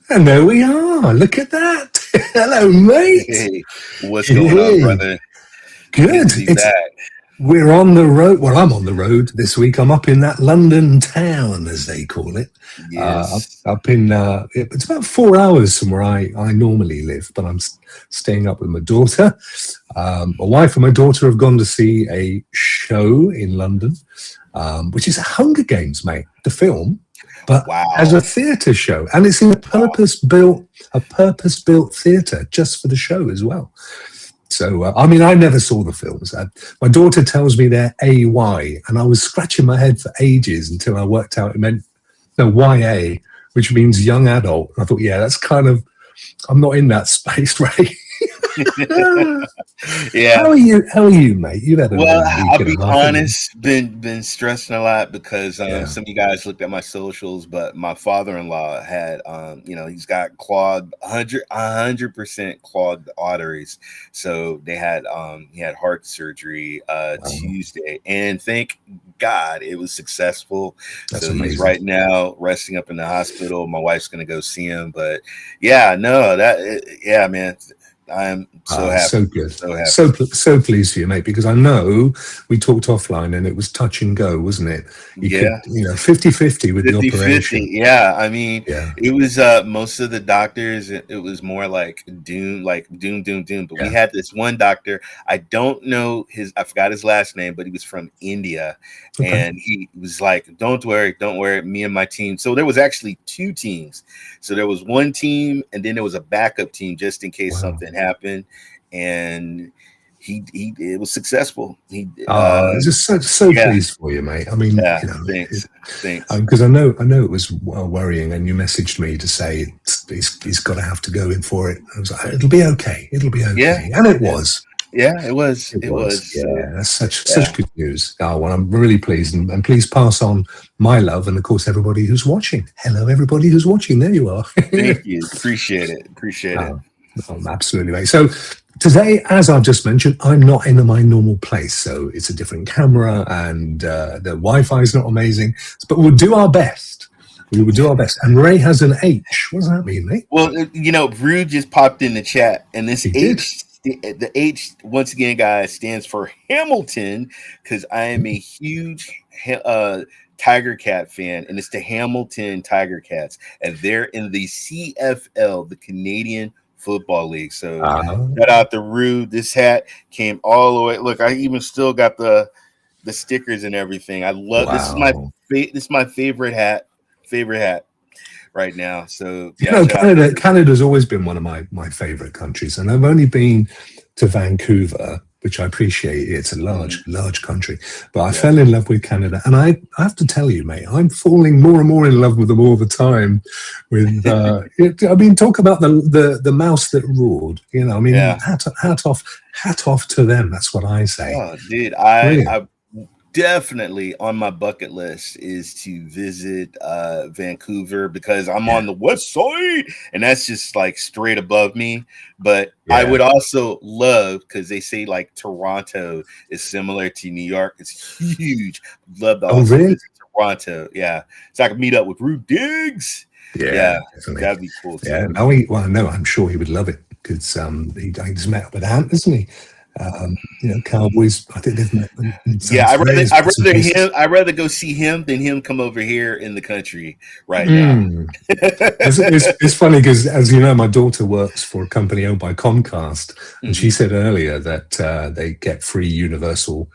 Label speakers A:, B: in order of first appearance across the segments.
A: And there we are. Look at that. Hello, mate.
B: Hey, what's going on,
A: Hey.
B: brother? Good
A: Good.
B: to be back.
A: We're on the road. Well, I'm on the road this week. I'm up in that London town, as they call it.
B: Yes.
A: Up in it's about 4 hours from where I normally live, but I'm staying up with my daughter. My wife and my daughter have gone to see a show in London, which is Hunger Games, mate. The film, but as a
B: Wow.
A: theatre show, and it's in
B: Wow.
A: a purpose-built theatre just for the show as well. So, I mean, I never saw the films. My daughter tells me they're AY, and I was scratching my head for ages until I worked out it meant no YA, which means young adult. And I thought, yeah, that's kind of, I'm not in that space, Ray.
B: Yeah.
A: How are you? How are you, mate? You've had a
B: Well,
A: long week
B: I'll
A: and
B: be
A: a half.
B: honest, been stressing a lot because
A: Yeah.
B: some of you guys looked at my socials, but my father-in-law had he's got clogged 100% clogged arteries. So he had heart surgery Tuesday, and thank God it was successful.
A: That's
B: So he's
A: amazing.
B: right now resting up in the hospital. My wife's gonna go see him, but yeah, no, yeah, man. I'm so happy.
A: So good.
B: So happy.
A: So pleased for you, mate, because I know we talked offline and it was touch and go, wasn't it? You could, 50-50 with the
B: 50-50.
A: operation.
B: Yeah. I mean,
A: Yeah.
B: it was most of the doctors, it was more like doom. But we
A: Yeah.
B: had this one doctor, I don't know I forgot his last name, but he was from India.
A: Okay.
B: And he was like, don't worry, me and my team. So there was actually two teams. So there was one team and then there was a backup team just in case something happened. And it was successful.
A: Just so pleased for you, mate. I mean,
B: thanks.
A: Because I know it was worrying, and you messaged me to say he's got to have to go in for it. I was like, it'll be okay, and it was.
B: Yeah, it was.
A: Yeah, that's such good news. Well, I'm really pleased, and please pass on my love, and of course everybody who's watching. Hello, everybody who's watching. There you are.
B: Thank you. Appreciate it.
A: Absolutely, mate. So today, as I've just mentioned, I'm not in my normal place, so it's a different camera, and the Wi-Fi is not amazing, but we'll do our best. We will do our best. And Ray has an H. What does that mean, mate?
B: Well, Brew just popped in the chat, and this H. The H, once again, guys, stands for Hamilton, because I am a huge Tiger Cat fan, and it's the Hamilton Tiger Cats, and they're in the CFL, the Canadian Football League. So shout out to Rue. This hat came all the way. Look, I even still got the stickers and everything. I love this. Is my favorite hat. Right now. So
A: Canada's always been one of my favorite countries, and I've only been to Vancouver, which I appreciate. It's a large country, but I fell in love with Canada, and I have to tell you, mate, I'm falling more and more in love with them all the time. With I mean, talk about the mouse that roared. I mean, hat off to them. That's what I say.
B: Oh, dude, I definitely on my bucket list is to visit Vancouver, because I'm on the west side and that's just like straight above me. But I would also love, because they say like Toronto is similar to New York. It's huge. Love to also visit Toronto. Yeah. So I can meet up with Rue Diggs. Yeah, that'd be cool too.
A: Yeah, I'm sure he would love it, because he's met up with Ant, isn't he? Cowboys. I think they've met.
B: I'd rather go see him than him come over here in the country right now.
A: It's funny because, as you know, my daughter works for a company owned by Comcast, and she said earlier that they get free Universal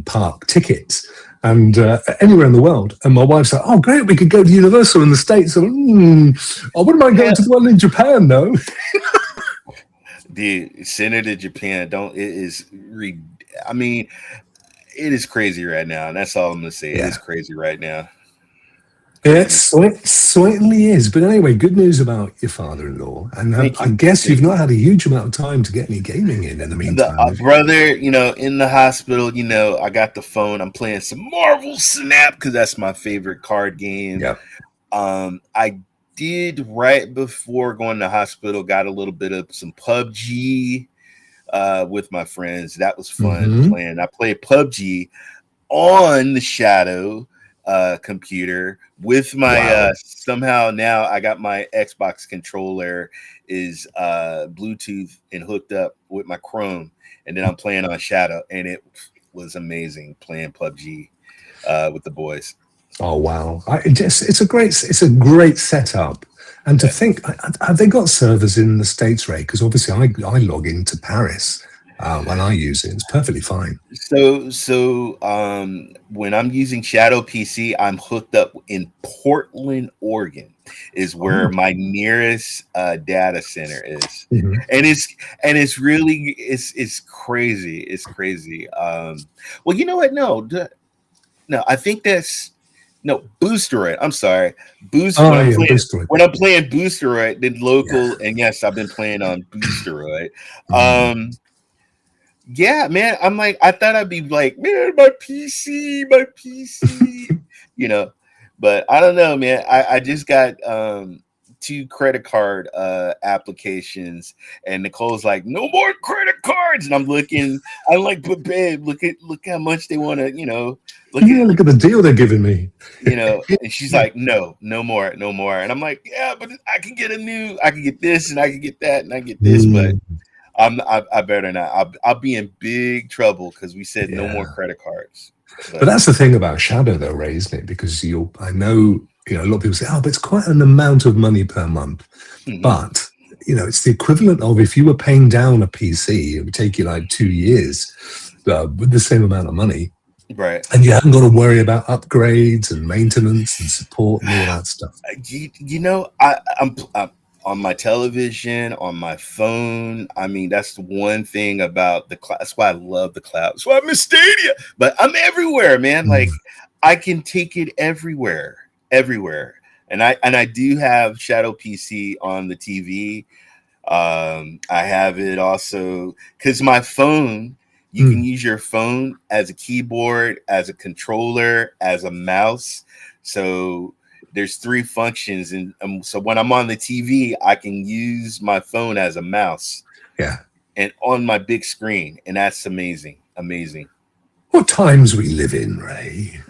A: Park tickets. And anywhere in the world. And my wife's like, oh, great, we could go to Universal in the States. I wouldn't mind going to the one in Japan, though.
B: Dude, send her to Japan. It is crazy right now. And that's all I'm going to say. It is crazy right now.
A: It certainly is. But anyway, good news about your father-in-law. And I guess you've not had a huge amount of time to get any gaming in the meantime.
B: Brother, in the hospital, I got the phone. I'm playing some Marvel Snap, because that's my favorite card game.
A: Yeah.
B: I did, right before going to the hospital, got a little bit of some PUBG with my friends. That was fun playing. I played PUBG on the Shadow. computer with my somehow now I got my Xbox controller is Bluetooth and hooked up with my Chrome, and then I'm playing on Shadow, and it was amazing playing PUBG with the boys.
A: Oh wow! It's a great setup. And to think, have they got servers in the States, Ray? Because obviously I log into Paris when I use it. It's perfectly fine.
B: So when I'm using Shadow PC, I'm hooked up in Portland, Oregon, is where my nearest data center is, and it's really it's crazy. It's crazy. Well, you know what? No, I think that's. No, Boosteroid. I'm sorry. Boosteroid. When I'm playing Boosteroid, then local, and yes, I've been playing on Boosteroid. Yeah, man. I'm like, I thought I'd be like, man, my PC, but I don't know, man. I just got 2 credit card applications, and Nicole's like, no more credit cards, and I'm like, but babe, look how much they want to, look
A: at the deal they're giving me,
B: and she's like, no more, and I'm like, yeah, but I can get this, and I can get that, and I get this, but I better not. I'll be in big trouble because we said no more credit cards.
A: But that's the thing about Shadow, though, Ray, isn't it? Because I know. A lot of people say, but it's quite an amount of money per month. But, it's the equivalent of if you were paying down a PC, it would take you like 2 years with the same amount of money.
B: Right.
A: And you haven't got to worry about upgrades and maintenance and support and all that stuff.
B: I'm on my television, on my phone. I mean, that's the one thing about the cloud. That's why I love the cloud. That's why I miss Stadia. But I'm everywhere, man. Like, I can take it everywhere. And I do have Shadow PC on the TV. I have it also because my phone, you can use your phone as a keyboard, as a controller, as a mouse. So there's 3 functions, and so when I'm on the TV, I can use my phone as a mouse.
A: Yeah,
B: and on my big screen, and that's amazing.
A: What times we live in, Ray?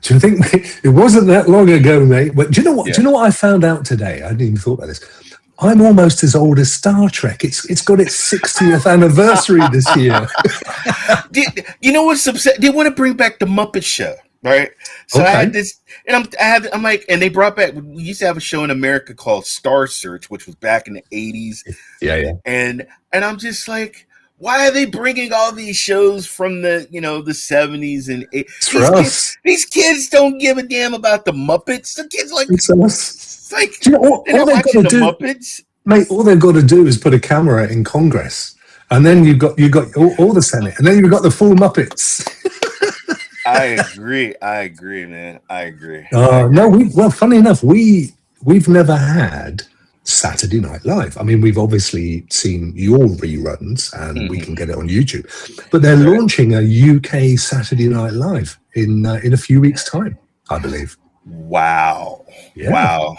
A: Do you think it wasn't that long ago, mate? But do you know what? Yeah. Do you know what I found out today? I hadn't even thought about this. I'm almost as old as Star Trek. It's got its 60th anniversary this year.
B: You know what's upset? They want to bring back the Muppet Show, right? So I had this, and I'm like, and they brought back. We used to have a show in America called Star Search, which was back in the 80s.
A: Yeah.
B: And I'm just like, why are they bringing all these shows from the the 70s and 80s? These kids don't give a damn about the Muppets. The kids like
A: do you know
B: they're not watching the Muppets.
A: Mate, all they've got to do is put a camera in Congress, and then you've got all the Senate, and then you've got the full Muppets.
B: I agree, man. I agree.
A: No, funny enough, we've never had Saturday Night Live. I mean, we've obviously seen your reruns, and we can get it on YouTube. But they're launching a UK Saturday Night Live in a few weeks' time, I believe.
B: Wow!
A: Yeah.
B: Wow!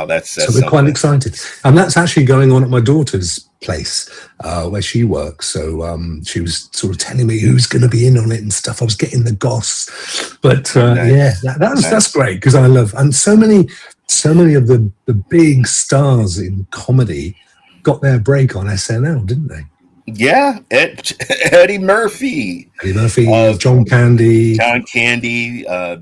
B: That's
A: so we're quite excited, and that's actually going on at my daughter's place where she works. So she was sort of telling me who's going to be in on it and stuff. I was getting the goss, but that's great because I love, and so many of the big stars in comedy got their break on SNL, didn't they?
B: Yeah, Eddie Murphy,
A: John Candy,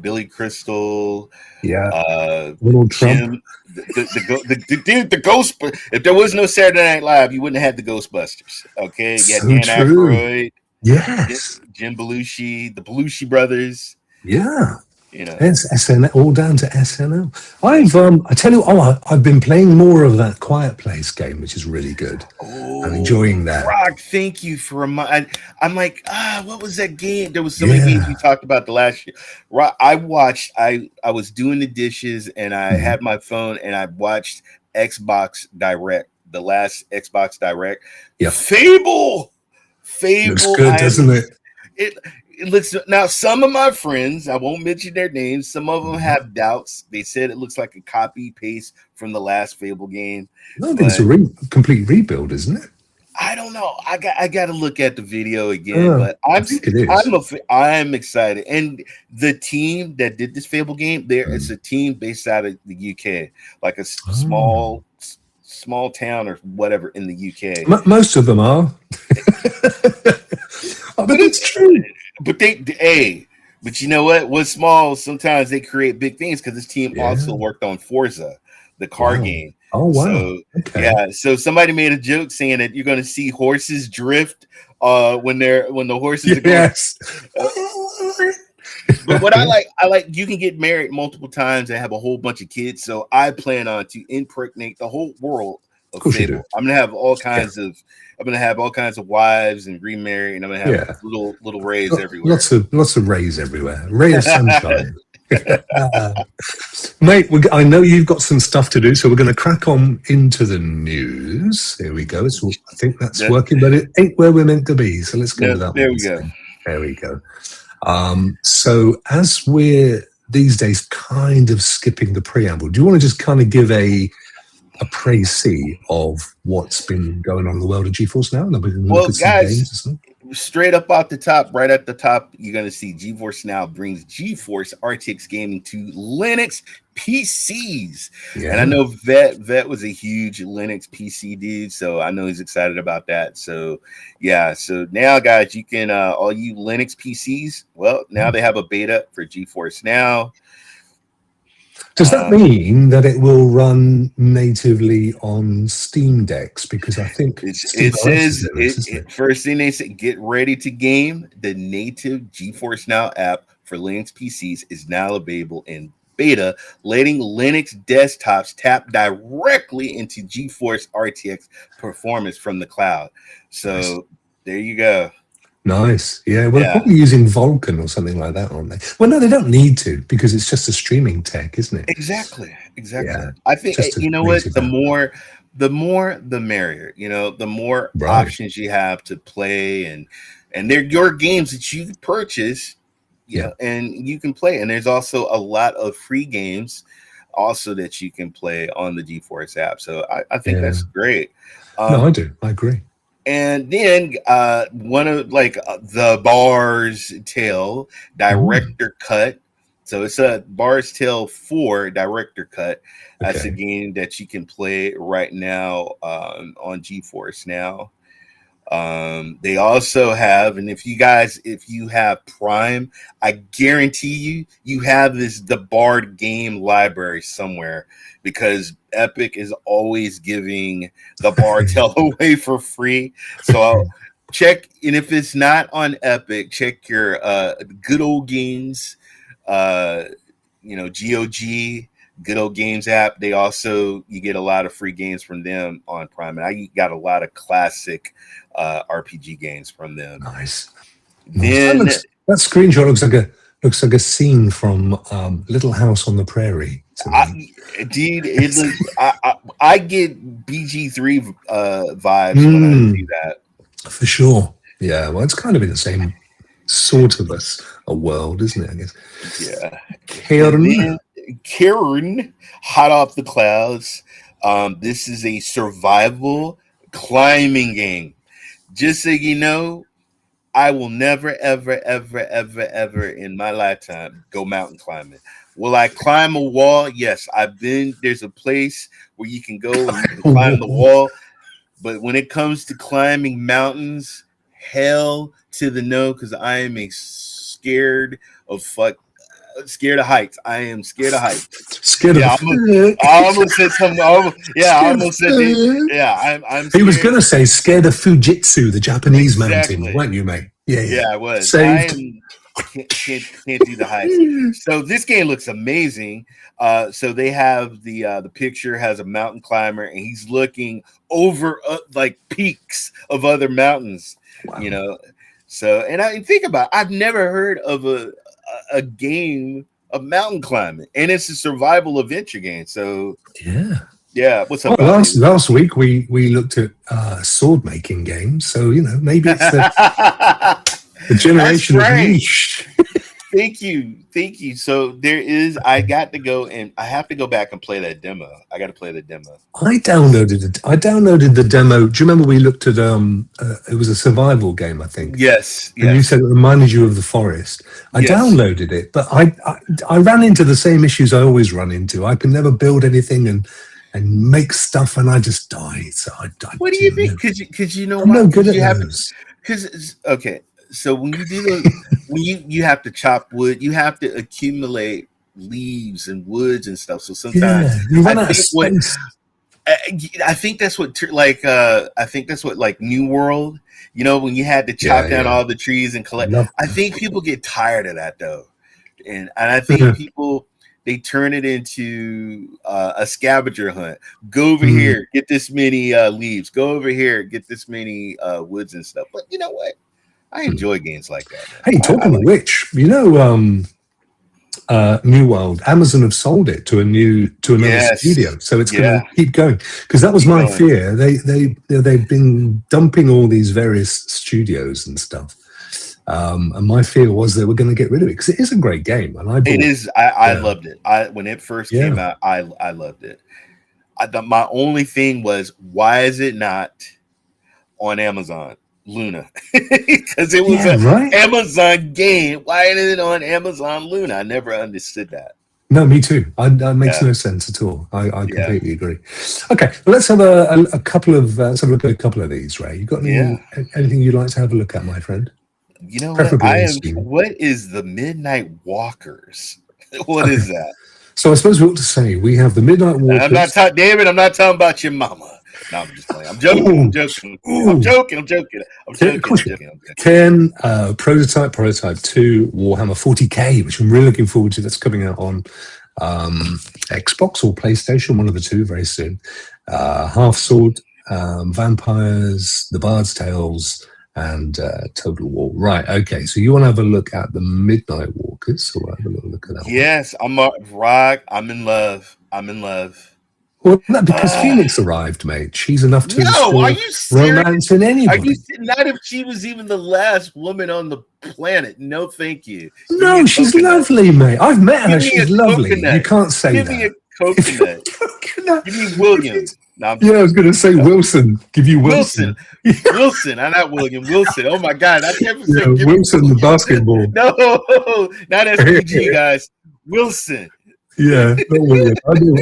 B: Billy Crystal,
A: Donald Trump.
B: The Ghost. If there was no Saturday Night Live, you wouldn't have the Ghostbusters. Okay, you had Dan Aykroyd,
A: yes,
B: Jim Belushi, the Belushi brothers.
A: Yeah. It's SNL, all down to SNL. I tell you, I've been playing more of that Quiet Place game, which is really good. I'm enjoying that.
B: Rokk, thank you for reminding. I'm like, what was that game? There was so many games we talked about the last year. Rokk, I watched. I was doing the dishes, and I had my phone, and I watched Xbox Direct, the last Xbox Direct.
A: Yeah,
B: Fable.
A: Looks good, doesn't it?
B: It looks, now some of my friends, I won't mention their names, some of them have doubts. They said it looks like a copy paste from the last Fable game.
A: I think it's a complete rebuild, isn't it?
B: I don't know. I got to look at the video again, but
A: I think it is.
B: I'm excited. And the team that did this Fable game, it's a team based out of the UK, like a small town or whatever in the UK.
A: Most of them are. But it's true.
B: But but you know what? What's small, sometimes they create big things, because this team also worked on Forza, the car game.
A: Oh wow!
B: So, yeah, so somebody made a joke saying that you're going to see horses drift when the horses are going.
A: Yes.
B: But what I like you can get married multiple times and have a whole bunch of kids. So I plan on to impregnate the whole world of Fable. I'm gonna have all kinds of wives and remarry, and I'm gonna have little Rays everywhere.
A: Lots of Rays everywhere. Ray of sunshine. Mate, I know you've got some stuff to do, so we're going to crack on into the news. There we go. I think that's working, but it ain't where we're meant to be. So let's go to that. There we go. So as we're these days kind of skipping the preamble, do you want to just kind of give a précis of what's been going on in the world of GeForce Now?
B: Well, guys, straight up off the top, right at the top, you're going to see GeForce Now brings GeForce RTX gaming to Linux PCs. Yeah. And I know Vet was a huge Linux PC dude, so I know he's excited about that. So yeah, so now guys, you can all you Linux PCs, well, now they have a beta for GeForce Now.
A: Does that mean that it will run natively on Steam decks? Because I think
B: it says first thing they say, get ready to game. The native GeForce Now app for Linux PCs is now available in beta, letting Linux desktops tap directly into GeForce RTX performance from the cloud. So there you go.
A: Nice. Yeah, well, they're probably using Vulkan or something like that, aren't they? Well, no, they don't need to, because it's just a streaming tech, isn't it?
B: Exactly. Yeah, I think, you know what, the more the merrier. You know, the more options you have to play, and they're your games that you purchase, and you can play. And there's also a lot of free games also that you can play on the GeForce app. So I think that's great.
A: No, I do. I agree.
B: And then one of the Bar's Tale Director Cut. So it's a Bar's Tale 4 Director Cut. That's a game that you can play right now on GeForce Now. They also have, and if you have Prime, I guarantee you have the Bard game library somewhere, because Epic is always giving the Bard Tale away for free. So I'll check, and if it's not on Epic, check your Good Old Games, GOG, Good Old Games app. You get a lot of free games from them on Prime, and I got a lot of classic RPG games from them.
A: Nice.
B: Then
A: that screenshot looks like a scene from Little House on the Prairie.
B: Dude, I get BG3 vibes when I see that.
A: For sure. Yeah, well, it's kind of in the same sort of a world, isn't it, I guess?
B: Yeah.
A: Karen,
B: hot off the clouds. This is a survival climbing game. Just so you know, I will never, ever, ever, ever, ever in my lifetime go mountain climbing. Will I climb a wall? Yes, I've been. There's a place where you can go and you can climb the wall. But when it comes to climbing mountains, hell to the no, because I am scared of heights. I am scared of heights. I almost said something. I almost said. I'm.
A: He was going to say scared of Fujitsu, the Japanese mountain, weren't you, mate?
B: Yeah, I was.
A: Saved.
B: I can't do the heights. So this game looks amazing. So they have the picture has a mountain climber, and he's looking over peaks of other mountains. Wow. You know. So, and I think about it, I've never heard of a game of mountain climbing, and it's a survival adventure game. So yeah. What's up?
A: Well, last week we looked at sword making games, so maybe it's the generation of niche.
B: Thank you. So there is. I got to go and I have to go back and play that demo. I got to play the demo.
A: I downloaded it. I downloaded the demo. Do you remember we looked at it was a survival game, I think.
B: Yes.
A: And you said it reminded you of the forest. I downloaded it, but I ran into the same issues I always run into. I can never build anything and make stuff, and I just die. So I
B: what do you think? Because you know
A: I'm
B: what?
A: no good at
B: those. Because okay, so when you do when you have to chop wood, you have to accumulate leaves and woods and stuff. So sometimes
A: you run out of space.
B: I think that's what like New World, when you had to chop down all the trees and collect. I think people get tired of that though, and I think people they turn it into a scavenger hunt. Go over here, get this many leaves. Go over here, get this many woods and stuff. But you know what? I enjoy games like that. Man.
A: Hey, talking of which, New World, Amazon have sold it to another studio, so it's going to keep going. Because that was my fear. They've been dumping all these various studios and stuff, and my fear was they were going to get rid of it because it is a great game, and I
B: loved it. When it first came out, I loved it. My only thing was, why is it not on Amazon Luna? Because it was an Amazon game. Why isn't it on Amazon Luna? I never understood that.
A: No, me too. That makes no sense at all. I completely agree. Okay, well, let's have a couple of let's have a look at a couple of these. Ray, you got anything you'd like to have a look at, my friend?
B: You know what? What is the Midnight Walkers? What is that?
A: So I suppose we ought to say we have the Midnight Walkers.
B: David, I'm not talking about your mama. No, I'm just playing. I'm joking.
A: Ken, Prototype 2, Warhammer 40K, which I'm really looking forward to. That's coming out on Xbox or PlayStation, one of the two, very soon. Half Sword, Vampires, The Bard's Tales, and Total War. Right, okay. So you want to have a look at the Midnight Walkers? So we'll have a little look at that.
B: Yes, Rokk. I'm in love.
A: Well, no, because Phoenix arrived, mate. She's enough to
B: are you
A: romance in anybody.
B: Not if she was even the last woman on the planet. No, thank you.
A: No, she's lovely, mate. I've met her. She's lovely. You can't say that.
B: Give me a coconut. Give me William. No,
A: I was going to say Wilson. Give you Wilson.
B: Wilson. I'm not William. Wilson. Oh my God, I can't
A: Wilson, the basketball.
B: No, not SPG, guys. Wilson.
A: Yeah, don't worry.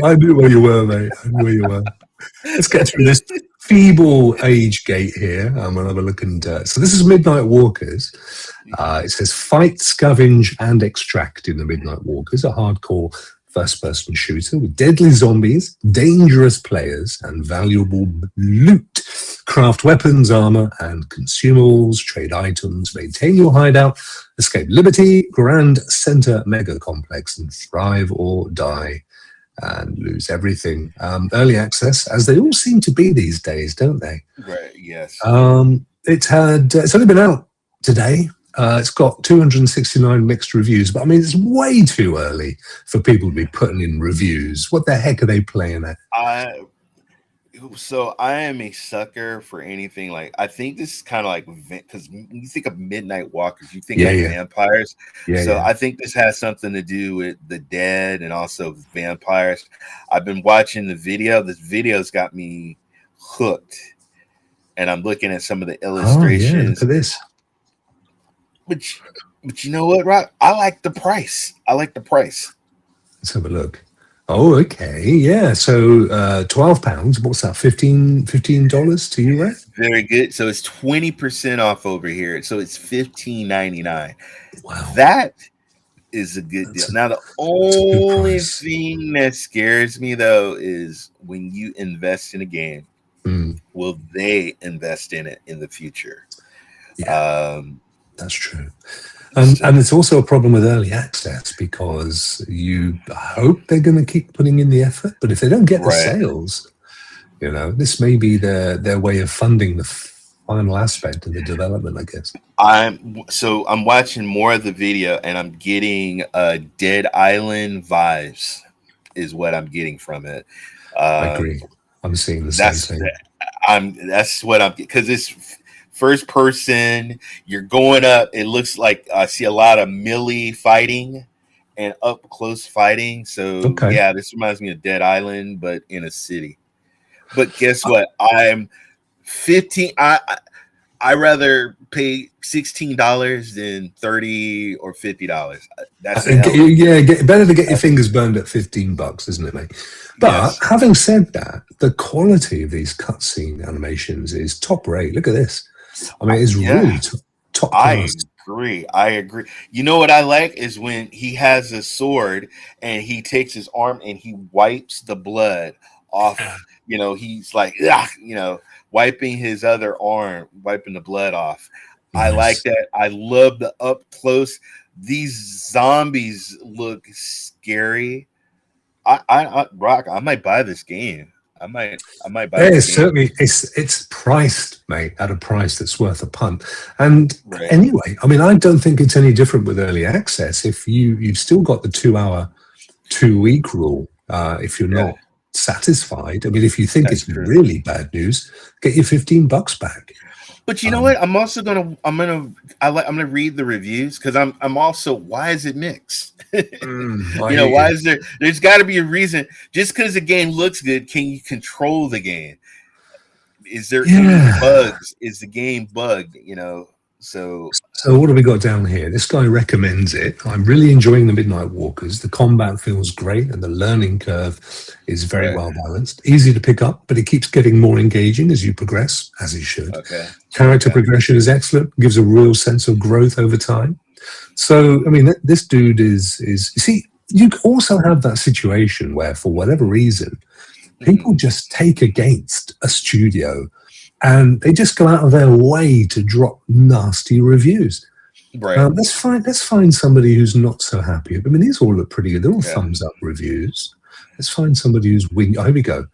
A: I knew where you were, mate. I knew where you were. Let's get through this feeble age gate here. I'm going to have a look and so this is Midnight Walkers. It says fight, scavenge, and extract in the Midnight Walkers, a hardcore first-person shooter with deadly zombies, dangerous players, and valuable loot. Craft weapons, armor, and consumables, trade items, maintain your hideout, escape Liberty, Grand Center Mega Complex, and thrive or die and lose everything. Early access, as they all seem to be these days, don't they?
B: Right, yes.
A: It's only been out today. It's got 269 mixed reviews, but I mean, it's way too early for people to be putting in reviews. What the heck are they playing at?
B: So I am a sucker for anything like, I think this is kind of like, because when you think of Midnight Walkers, you think of vampires. I think this has something to do with the dead and also vampires. I've been watching the video. This video's got me hooked, and I'm looking at some of the illustrations.
A: Oh, yeah, look at this.
B: But you know what, Rokk? I like the price.
A: Let's have a look. Oh, okay. Yeah. So £12. What's that? $15 to you, right?
B: Very good. So it's 20% off over here. So it's $15.99.
A: Wow.
B: That is a good deal. Now, the only thing that scares me though is when you invest in a game, will they invest in it in the future?
A: Yeah. That's true. And it's also a problem with early access because you hope they're going to keep putting in the effort. But if they don't get the sales, this may be their way of funding the final aspect of the development, I guess.
B: I'm watching more of the video and I'm getting Dead Island vibes is what I'm getting from it.
A: I agree. I'm seeing the same thing.
B: That's what I'm, because it's first person. You're going up. It looks like I see a lot of melee fighting and up close fighting. So
A: Okay.
B: yeah, this reminds me of Dead Island, but in a city. But guess what? I'm 15. I rather pay $16 than $30 or $50. That's a hell.
A: Better to get your fingers burned at $15, isn't it, mate? But having said that, the quality of these cutscene animations is top rate. Look at this. I mean, it's really top class.
B: I agree. You know what I like is when he has a sword and he takes his arm and he wipes the blood off. You know, he's like, wiping his other arm, wiping the blood off. Nice. I like that. I love the up close. These zombies look scary. Rokk, I might buy this game. I might buy this game.
A: Certainly it's priced, mate, at a price that's worth a punt. And anyway, I mean, I don't think it's any different with early access. If you've still got the 2-week rule, if you're not satisfied. I mean, if you think it's really bad news, get your $15 back.
B: But you know what? I'm gonna read the reviews because I'm also, why is it mixed? Why is there's got to be a reason. Just because the game looks good, can you control the game? Is there any bugs? Is the game bugged? So
A: what have we got down here? This guy recommends it. I'm really enjoying the Midnight Walkers. The combat feels great and the learning curve is very well balanced. Easy to pick up, but it keeps getting more engaging as you progress, as it should. Character progression is excellent, gives a real sense of growth over time. So, I mean, this dude is you see, you also have that situation where, for whatever reason, people just take against a studio and they just go out of their way to drop nasty reviews. Let's find somebody who's not so happy. I mean, these all look pretty good. They're all thumbs up reviews. Let's find somebody who's wing. Oh, here we go.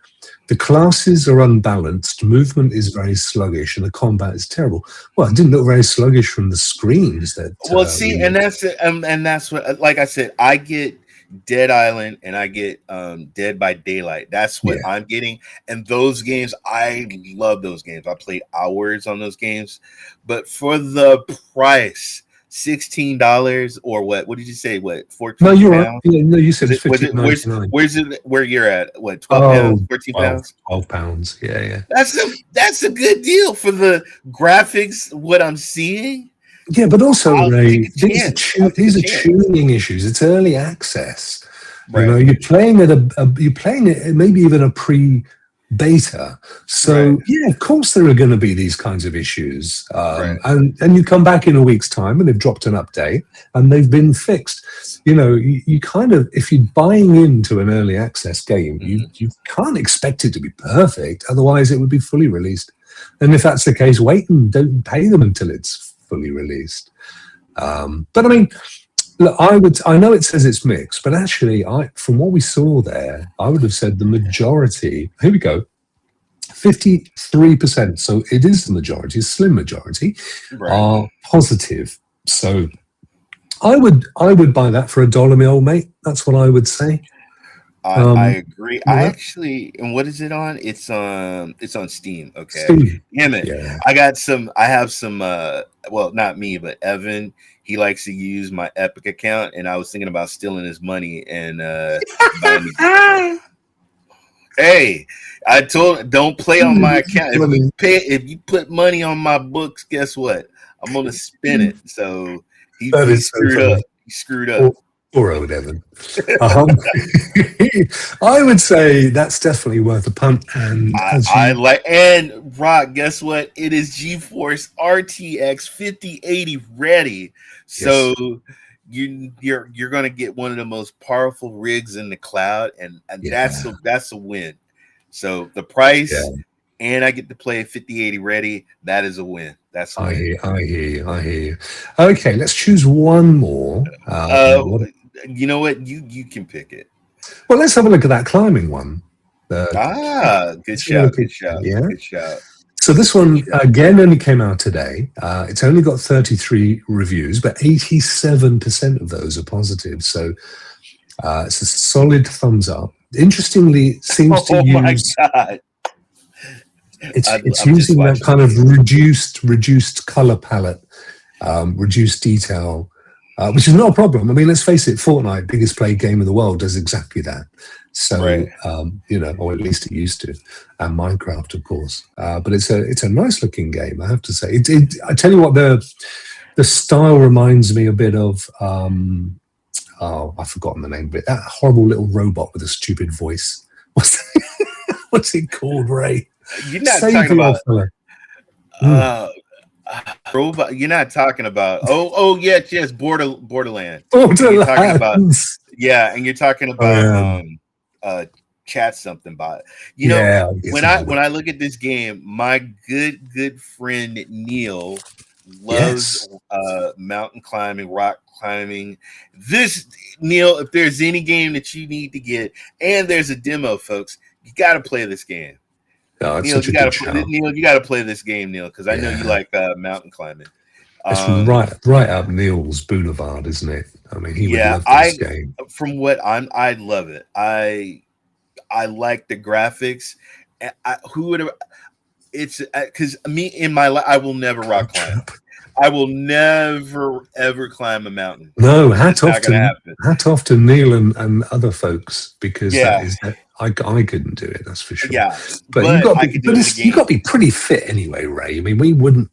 A: The classes are unbalanced. Movement is very sluggish, and the combat is terrible. Well, it didn't look very sluggish from the screens.
B: And that's what, like I said, I get Dead Island and I get Dead by Daylight. That's what I'm getting. And those games, I love those games. I played hours on those games. But for the price, $16 or what did you say? What, 14
A: No, you're
B: pounds?
A: right. No, you said it's $15.99.
B: Where's it where you're at? What, 12 pounds, 14 pounds?
A: 12 pounds. Yeah.
B: That's a good deal for the graphics, what I'm seeing.
A: Yeah, but also, Ray, these are tuning issues. It's early access. You're playing it maybe even a pre-beta. So of course there are going to be these kinds of issues. And you come back in a week's time and they've dropped an update and they've been fixed. You kind of, if you're buying into an early access game, you can't expect it to be perfect. Otherwise, it would be fully released. And if that's the case, wait and don't pay them until it's fully released. But I mean, look, I know it says it's mixed, but actually, from what we saw there, I would have said the majority. Here we go, 53%. So it is the majority, a slim majority, are positive. So I would buy that for $1, my old mate. That's what I would say.
B: I agree. I actually, and what is it on? It's on Steam. Okay.
A: Steam.
B: Damn it. Yeah. I have some, well, not me, but Evan, he likes to use my Epic account, and I was thinking about stealing his money and hey, I told him, don't play on my account. If you put money on my books, guess what? I'm gonna spin it. So he screwed up. He screwed up.
A: Poor old Evan. I would say that's definitely worth a punt. And
B: Rokk, guess what? It is GeForce RTX 5080 ready. So you're gonna get one of the most powerful rigs in the cloud, and that's a win. So the price, and I get to play 5080 ready. That is a win. That's a win.
A: I hear you. Okay, let's choose one more.
B: You know what? You can pick it.
A: Well, let's have a look at that climbing one.
B: Good shout. Yeah. Good shout.
A: So this one, again, only came out today. It's only got 33 reviews, but 87% of those are positive. So it's a solid thumbs up. Interestingly, it seems to use...
B: my God.
A: It's
B: I'm just
A: using that
B: watching
A: kind
B: the
A: of
B: game.
A: reduced color palette, reduced detail, which is not a problem. I mean, let's face it, Fortnite, biggest played game in the world, does exactly that. So
B: Right.
A: or at least it used to, and Minecraft, of course. But it's a nice looking game, I have to say. I tell you what, the style reminds me a bit of oh, I've forgotten the name of it. That horrible little robot with a stupid voice. What's it called, Ray?
B: You're not
A: Save
B: talking
A: the old
B: about
A: fella.
B: uh robot. You're not talking about yes, Borderland. And you're talking about
A: Borderlands.
B: and you're talking
A: I
B: about
A: am.
B: chat something about it.
A: Yeah, it's
B: When
A: an old
B: I
A: one.
B: look at this game, my good friend Neil loves
A: Yes.
B: mountain climbing, rock climbing. This Neil, if there's any game that you need to get, and there's a demo, folks, you got to play this game.
A: Oh, it's
B: Neil,
A: such
B: you
A: a
B: got
A: good
B: to
A: show.
B: Neil, you got to play this game, Neil, because I know you
A: Yeah.
B: like mountain climbing.
A: It's right up Neil's boulevard, isn't it? I mean, he would love this game.
B: From what I love it. I like the graphics. Who would have? It's because me in my life, I will never rock climb. I will never ever climb a mountain.
A: No,
B: It's not gonna happen.
A: hat off to Neil and other folks, because
B: Yeah.
A: I couldn't do it, that's for sure.
B: Yeah,
A: But
B: but
A: you got
B: I
A: to
B: could
A: be,
B: do it
A: you got to
B: again.
A: be pretty fit anyway, Ray. I mean, we wouldn't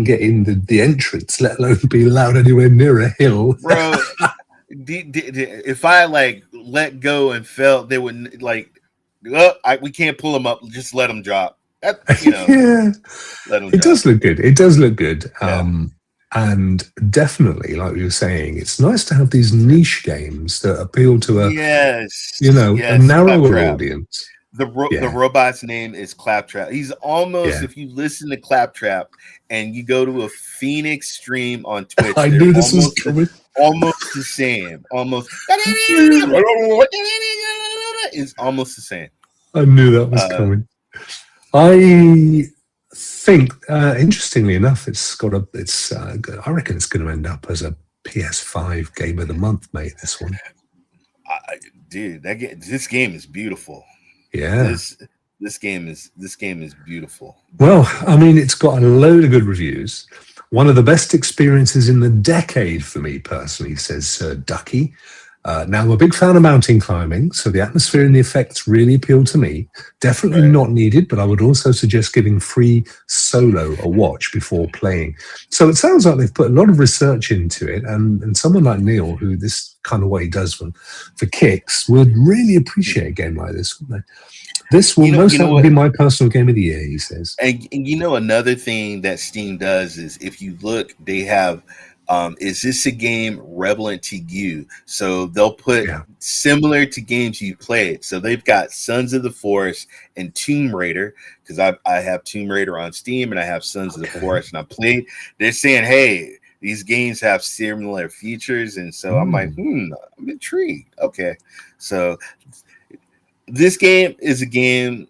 A: get in the entrance, let alone be allowed anywhere near a hill.
B: Bro. If I like let go and fell, they would like, we can't pull them up. Just let them drop. That,
A: Yeah,
B: let them
A: it
B: drop.
A: does look good. It does look good.
B: Yeah.
A: And definitely, like you were saying, it's nice to have these niche games that appeal to a a narrower
B: Claptrap.
A: audience.
B: The robot's name is Claptrap. He's almost, if you listen to Claptrap and you go to a Phoenix stream on Twitch,
A: I knew this was coming.
B: Almost the same. Almost it's almost the same.
A: I knew that was coming. I think, interestingly enough, I reckon it's going to end up as a PS5 Game of the Month, mate. This one,
B: dude, this game is beautiful.
A: Yeah,
B: this game is beautiful.
A: Well, I mean, it's got a load of good reviews. One of the best experiences in the decade for me personally, says Sir Ducky. Now, I'm a big fan of mountain climbing, so the atmosphere and the effects really appeal to me. Definitely not needed, but I would also suggest giving free solo a watch before playing. So it sounds like they've put a lot of research into it, and someone like Neil, who this kind of what he does for kicks, would really appreciate a game like this, wouldn't they? This will most likely be my personal game of the year, he says.
B: And another thing that Steam does is, if you look, they have is this a game relevant to you? So they'll put similar to games you played. So they've got Sons of the Forest and Tomb Raider, because I have Tomb Raider on Steam and I have Sons of the Forest and I played. They're saying, hey, these games have similar features, and so I'm like, I'm intrigued. Okay, so this game is a game.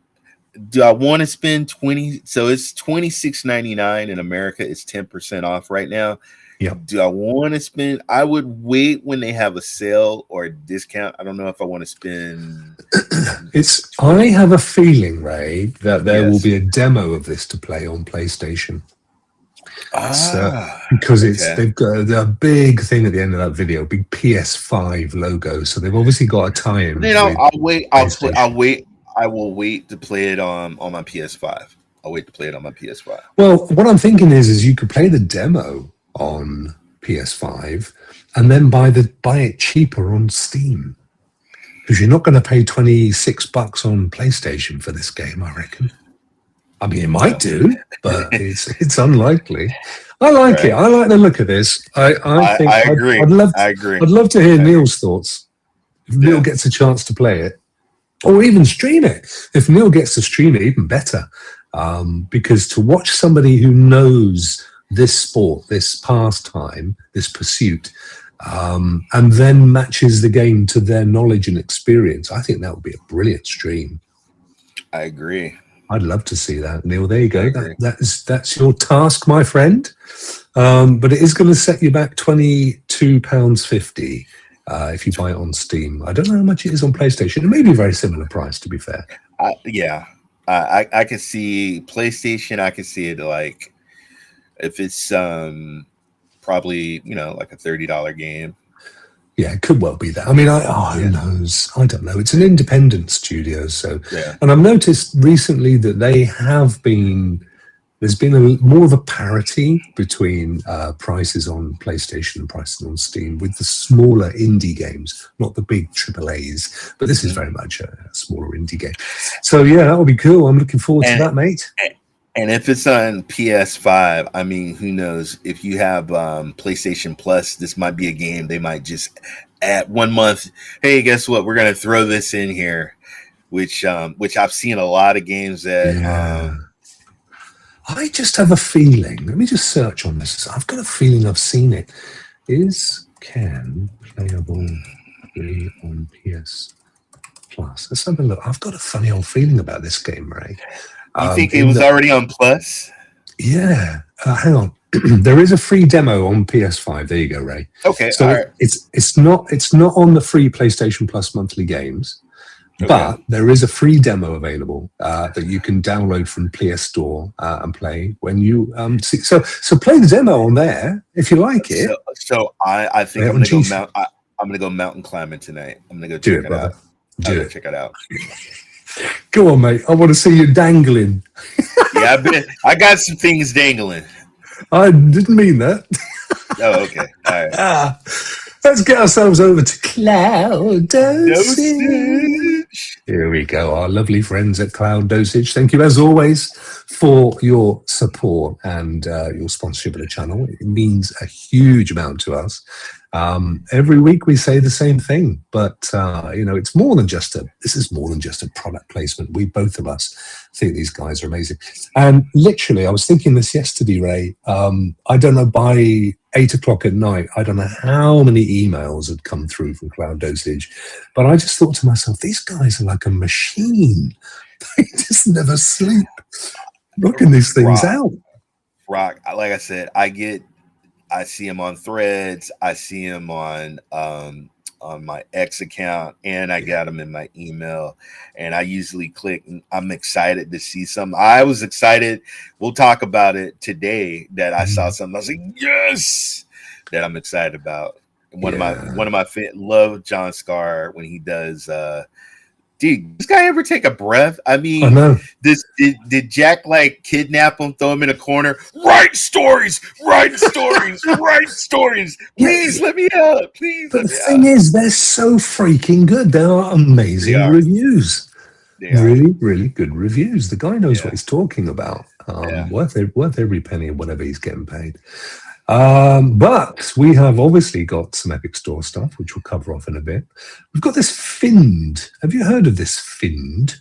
B: Do I want to spend 20? So it's $26.99 in America. It's 10% off right now.
A: Yep.
B: Do I want to spend? I would wait when they have a sale or a discount. I don't know if I want to spend.
A: I have a feeling, Ray, that there will be a demo of this to play on PlayStation. Because they've got a big thing at the end of that video, big PS5 logo. So they've obviously got a tie-in.
B: I'll wait. I will wait to play it on my PS5. I'll wait to play it on my PS5.
A: Well, what I'm thinking is you could play the demo on PS5 and then buy it cheaper on Steam, because you're not going to pay $26 on PlayStation for this game, I reckon. I mean, it might do, but it's unlikely. I like it. I like the look of this. I agree. I'd love to hear Neil's thoughts. If Neil gets a chance to play it, or even stream it. If Neil gets to stream it, even better. Because to watch somebody who knows this sport, this pastime, this pursuit, and then matches the game to their knowledge and experience, I think that would be a brilliant stream.
B: I agree.
A: I'd love to see that, Neil. There you go. That's your task, my friend. But it is going to set you back £22.50 if you buy it on Steam. I don't know how much it is on PlayStation. It may be a very similar price, to be fair.
B: I could see PlayStation. I could see it like if it's probably like a $30 game.
A: Yeah, it could well be that. I mean, who knows? I don't know. It's an independent studio, so and I've noticed recently that they have been. There's been more of a parity between prices on PlayStation and prices on Steam with the smaller indie games, not the big AAAs. But this is very much a smaller indie game. So yeah, that would be cool. I'm looking forward to that, mate.
B: And if it's on PS5, I mean, who knows? If you have PlayStation Plus, this might be a game they might just add 1 month. Hey, guess what? We're gonna throw this in here, which I've seen a lot of games that.
A: Yeah. I just have a feeling. Let me just search on this. I've got a feeling I've seen it. Can playable be on PS Plus? Let's have a look. I've got a funny old feeling about this game, Ray.
B: You think it was already on Plus?
A: Yeah. Hang on. There is a free demo on PS5. There you go, Ray.
B: Okay.
A: So
B: all right.
A: it's not on the free PlayStation Plus monthly games. Okay. But there is a free demo available that you can download from PS Store and play when you see. So play the demo on there if you like it.
B: So I think I'm gonna go mountain climbing tonight. I'm gonna go check it out. Check it out.
A: Go on, mate. I want to see you dangling.
B: Yeah, I got some things dangling.
A: I didn't mean that.
B: Oh, okay. All right.
A: Let's get ourselves over to Cloud Dosage. Here we go. Our lovely friends at Cloud Dosage. Thank you, as always, for your support and your sponsorship of the channel. It means a huge amount to us. Every week we say the same thing, but it's more than just this is more than just a product placement. Both of us think these guys are amazing. And literally, I was thinking this yesterday, Ray. I don't know, by 8 o'clock at night, I don't know how many emails had come through from Cloud Dosage, but I just thought to myself, these guys are like a machine. They just never sleep, knocking these things out.
B: Rokk, like I said, I see him on Threads. I see him on my X account, and I got him in my email. And I usually click. And I'm excited to see something. I was excited. We'll talk about it today. That I saw something. I was like, yes, that I'm excited about. And one of my love John Scar when he does. Dude, this guy ever take a breath? I mean, did Jack like kidnap him, throw him in a corner? Write stories. Please let me out. Please.
A: But the thing is, they're so freaking good. They are amazing reviews. Really, really good reviews. The guy knows what he's talking about. Worth every penny of whatever he's getting paid. But we have obviously got some Epic Store stuff, which we'll cover off in a bit. We've got this Find. Have you heard of this Find?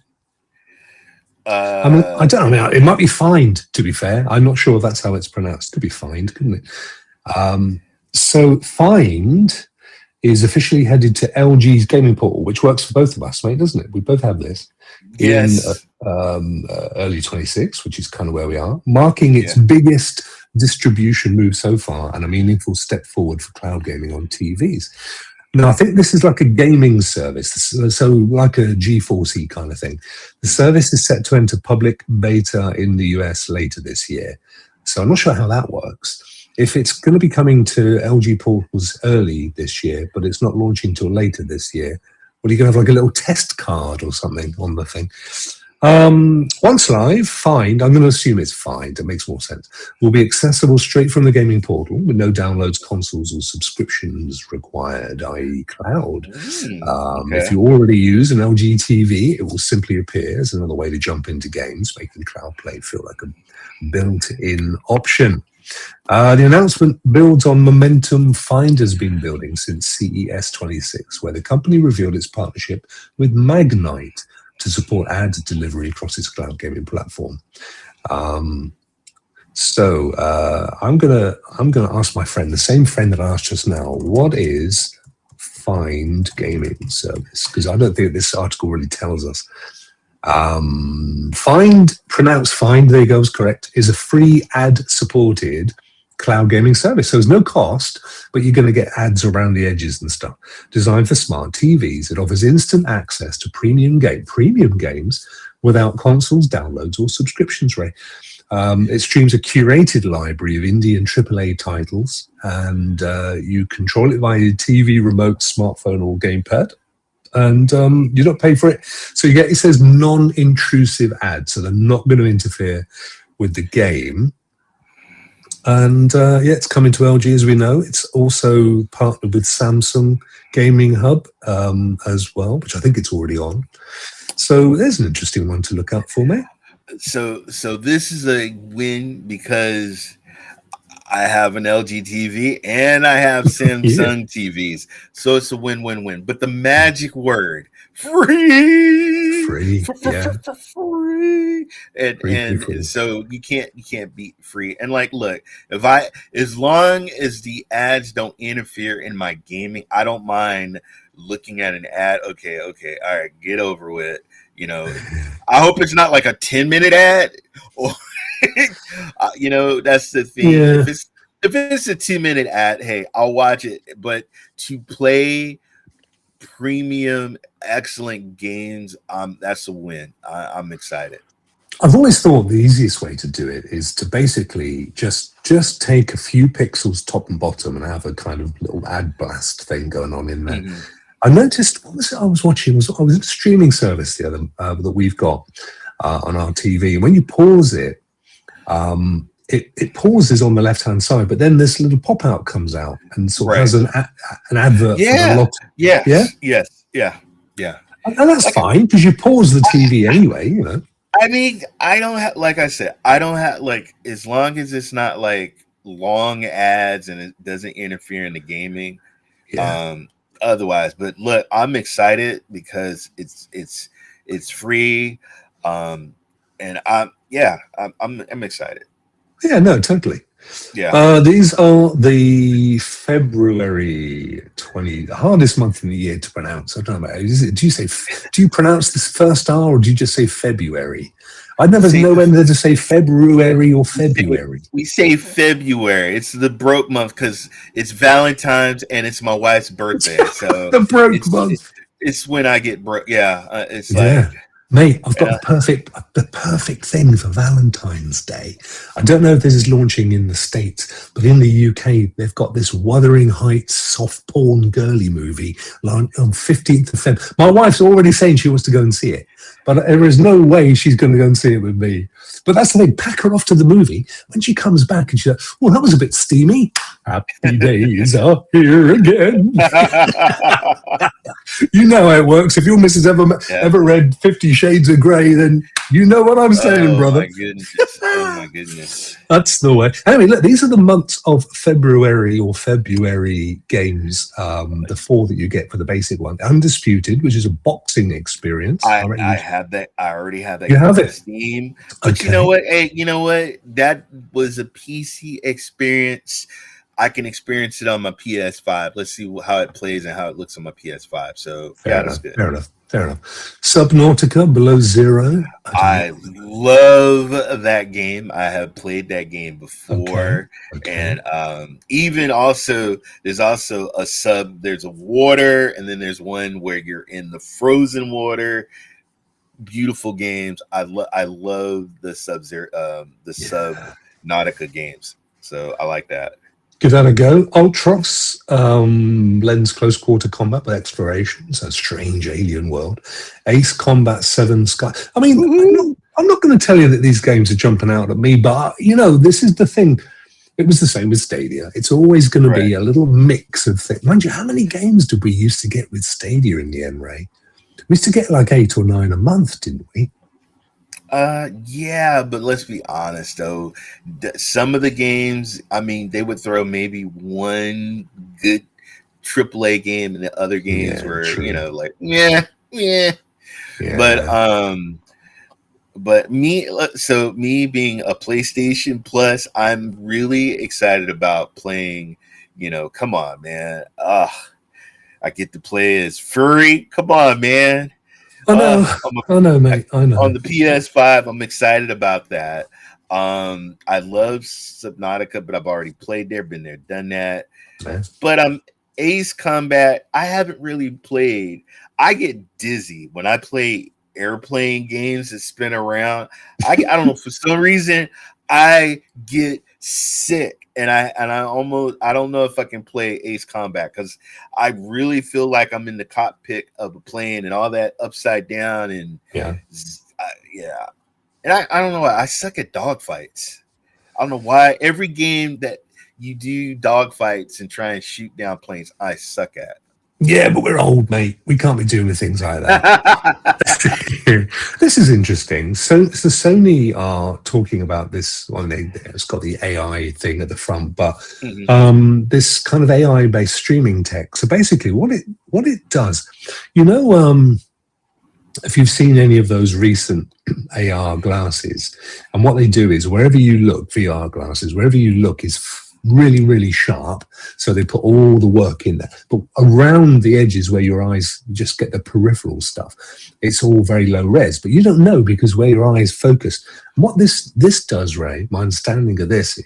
A: I mean, I don't know. It might be Find, to be fair. I'm not sure if that's how it's pronounced. Could be Find, couldn't it? So Find is officially headed to LG's gaming portal, which works for both of us, mate, doesn't it? We both have this.
B: Yes.
A: In early 26, which is kind of where we are, marking its biggest distribution move so far and a meaningful step forward for cloud gaming on TVs. Now, I think this is like a gaming service, so like a GeForce kind of thing. The service is set to enter public beta in the US later this year. So I'm not sure how that works. If it's going to be coming to LG portals early this year, but it's not launching till later this year, what are you going to have, like a little test card or something on the thing? Once live, Find, I'm going to assume it's Find, it makes more sense, will be accessible straight from the gaming portal with no downloads, consoles, or subscriptions required, i.e. cloud. If you already use an LG TV, it will simply appear as another way to jump into games, making cloud play feel like a built-in option. The announcement builds on momentum Find has been building since CES 26, where the company revealed its partnership with Magnite to support ad delivery across its cloud gaming platform. So I'm gonna ask my friend, the same friend that I asked just now, what is Find gaming service? Because I don't think this article really tells us. Find, pronounced Find, there you go, is correct, is a free ad-supported cloud gaming service. So there's no cost, but you're going to get ads around the edges and stuff. Designed for smart TVs, it offers instant access to premium games without consoles, downloads, or subscriptions, Ray. It streams a curated library of indie and AAA titles, and you control it via your TV, remote, smartphone, or gamepad. And you don't pay for it. So you get, it says non-intrusive ads, so they're not going to interfere with the game. And yeah, it's coming to LG, as we know. It's also partnered with Samsung Gaming Hub as well, which I think it's already on. So there's an interesting one to look out for, mate.
B: So this is a win because I have an LG TV and I have Samsung TVs. So it's a win-win-win. But the magic word, free. Free. And so you can't beat free. And like, look, as long as the ads don't interfere in my gaming, I don't mind looking at an ad. Okay, all right, get over with. You know, I hope it's not like a 10-minute ad, or you know, that's the thing. Yeah. If it's a 2-minute ad, hey, I'll watch it. But to play premium, excellent games, that's a win. I'm excited.
A: I've always thought the easiest way to do it is to basically just take a few pixels top and bottom and have a kind of little ad blast thing going on in there. Mm-hmm. I noticed, what was it I was watching? I was at a streaming service the other that we've got on our TV. And when you pause it, it pauses on the left-hand side, but then this little pop-out comes out and sort of has an advert.
B: Yeah.
A: For the lot.
B: Yeah.
A: And that's fine because you pause the TV anyway, you know.
B: I mean, I don't have, like I said, I don't have, like, as long as it's not like long ads and it doesn't interfere in the gaming. Yeah. Otherwise, but look, I'm excited because it's free, and I'm excited.
A: Yeah, no, totally.
B: Yeah.
A: These are the February the hardest month in the year to pronounce. I don't know. Do you pronounce this first R or do you just say February? I never know whether to say February or February.
B: We say February. It's the broke month because it's Valentine's and it's my wife's birthday. So
A: the broke month.
B: It's when I get broke. Yeah, it's like.
A: Mate, I've got the perfect thing for Valentine's Day. I don't know if this is launching in the States, but in the UK, they've got this Wuthering Heights soft porn girly movie on 15th of Feb. My wife's already saying she wants to go and see it, but there is no way she's going to go and see it with me. But that's the thing, pack her off to the movie. When she comes back and she's like, well, that was a bit steamy. Happy days are here again. You know how it works. If your missus ever read 50 Shades of Grey, then you know what I'm saying, brother.
B: Oh, my goodness.
A: That's the way. Anyway, look, these are the months of February games, the 4 that you get for the basic one. Undisputed, which is a boxing experience.
B: I have that. I already have that.
A: You have it?
B: Steam. But okay. You know what? Hey, you know what? That was a PC experience. I can experience it on my PS5. Let's see how it plays and how it looks on my PS5. So that's good. Fair enough.
A: Subnautica Below Zero.
B: I love that game. I have played that game before. Okay. And even also, there's also there's a water, and then there's one where you're in the frozen water. Beautiful games. I love the Subnautica games. So I like that.
A: Give that a go. Ultros lends close quarter combat with exploration. It's a strange alien world. Ace Combat 7 Sky. I mean, I'm not going to tell you that these games are jumping out at me, but, you know, this is the thing. It was the same with Stadia. It's always going to be a little mix of things. Mind you, how many games did we used to get with Stadia in the end, Ray? We used to get like 8 or 9 a month, didn't we?
B: Yeah, but let's be honest though. Some of the games, I mean, they would throw maybe one good AAA game, and the other games were, you know, like yeah. But me being a PlayStation Plus, I'm really excited about playing. You know, come on, man. I get to play as Furry. Come on, man.
A: I know, mate. I know.
B: On the PS5, I'm excited about that. I love Subnautica, but I've already played there, been there, done that. Okay. But Ace Combat, I haven't really played. I get dizzy when I play airplane games that spin around. I don't know, for some reason I get sick, and I don't know if I can play Ace Combat because I really feel like I'm in the cockpit of a plane and all that upside down and
A: Yeah.
B: yeah. And I don't know why I suck at dogfights. I don't know why. Every game that you do dogfights and try and shoot down planes, I suck at.
A: Yeah, but we're old, mate. We can't be doing things like that. This is interesting. So Sony are talking about this. Well, it's got the AI thing at the front, but this kind of AI-based streaming tech. So basically, what it does, if you've seen any of those recent AR glasses, and what they do is wherever you look, VR glasses, wherever you look is really, really sharp. So they put all the work in there. But around the edges where your eyes just get the peripheral stuff, it's all very low res. But you don't know because where your eyes focus. And what this does, Ray, my understanding of this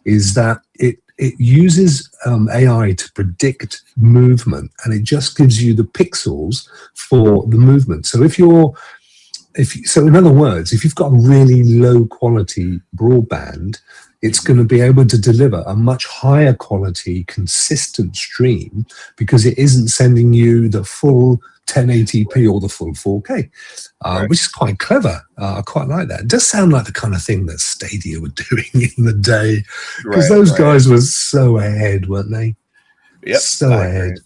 A: is that it uses AI to predict movement, and it just gives you the pixels for the movement. So in other words, if you've got a really low quality broadband, it's going to be able to deliver a much higher quality, consistent stream because it isn't sending you the full 1080p or the full 4K, which is quite clever. I quite like that. It does sound like the kind of thing that Stadia were doing in the day, because those guys were so ahead, weren't they?
B: Yep,
A: so ahead.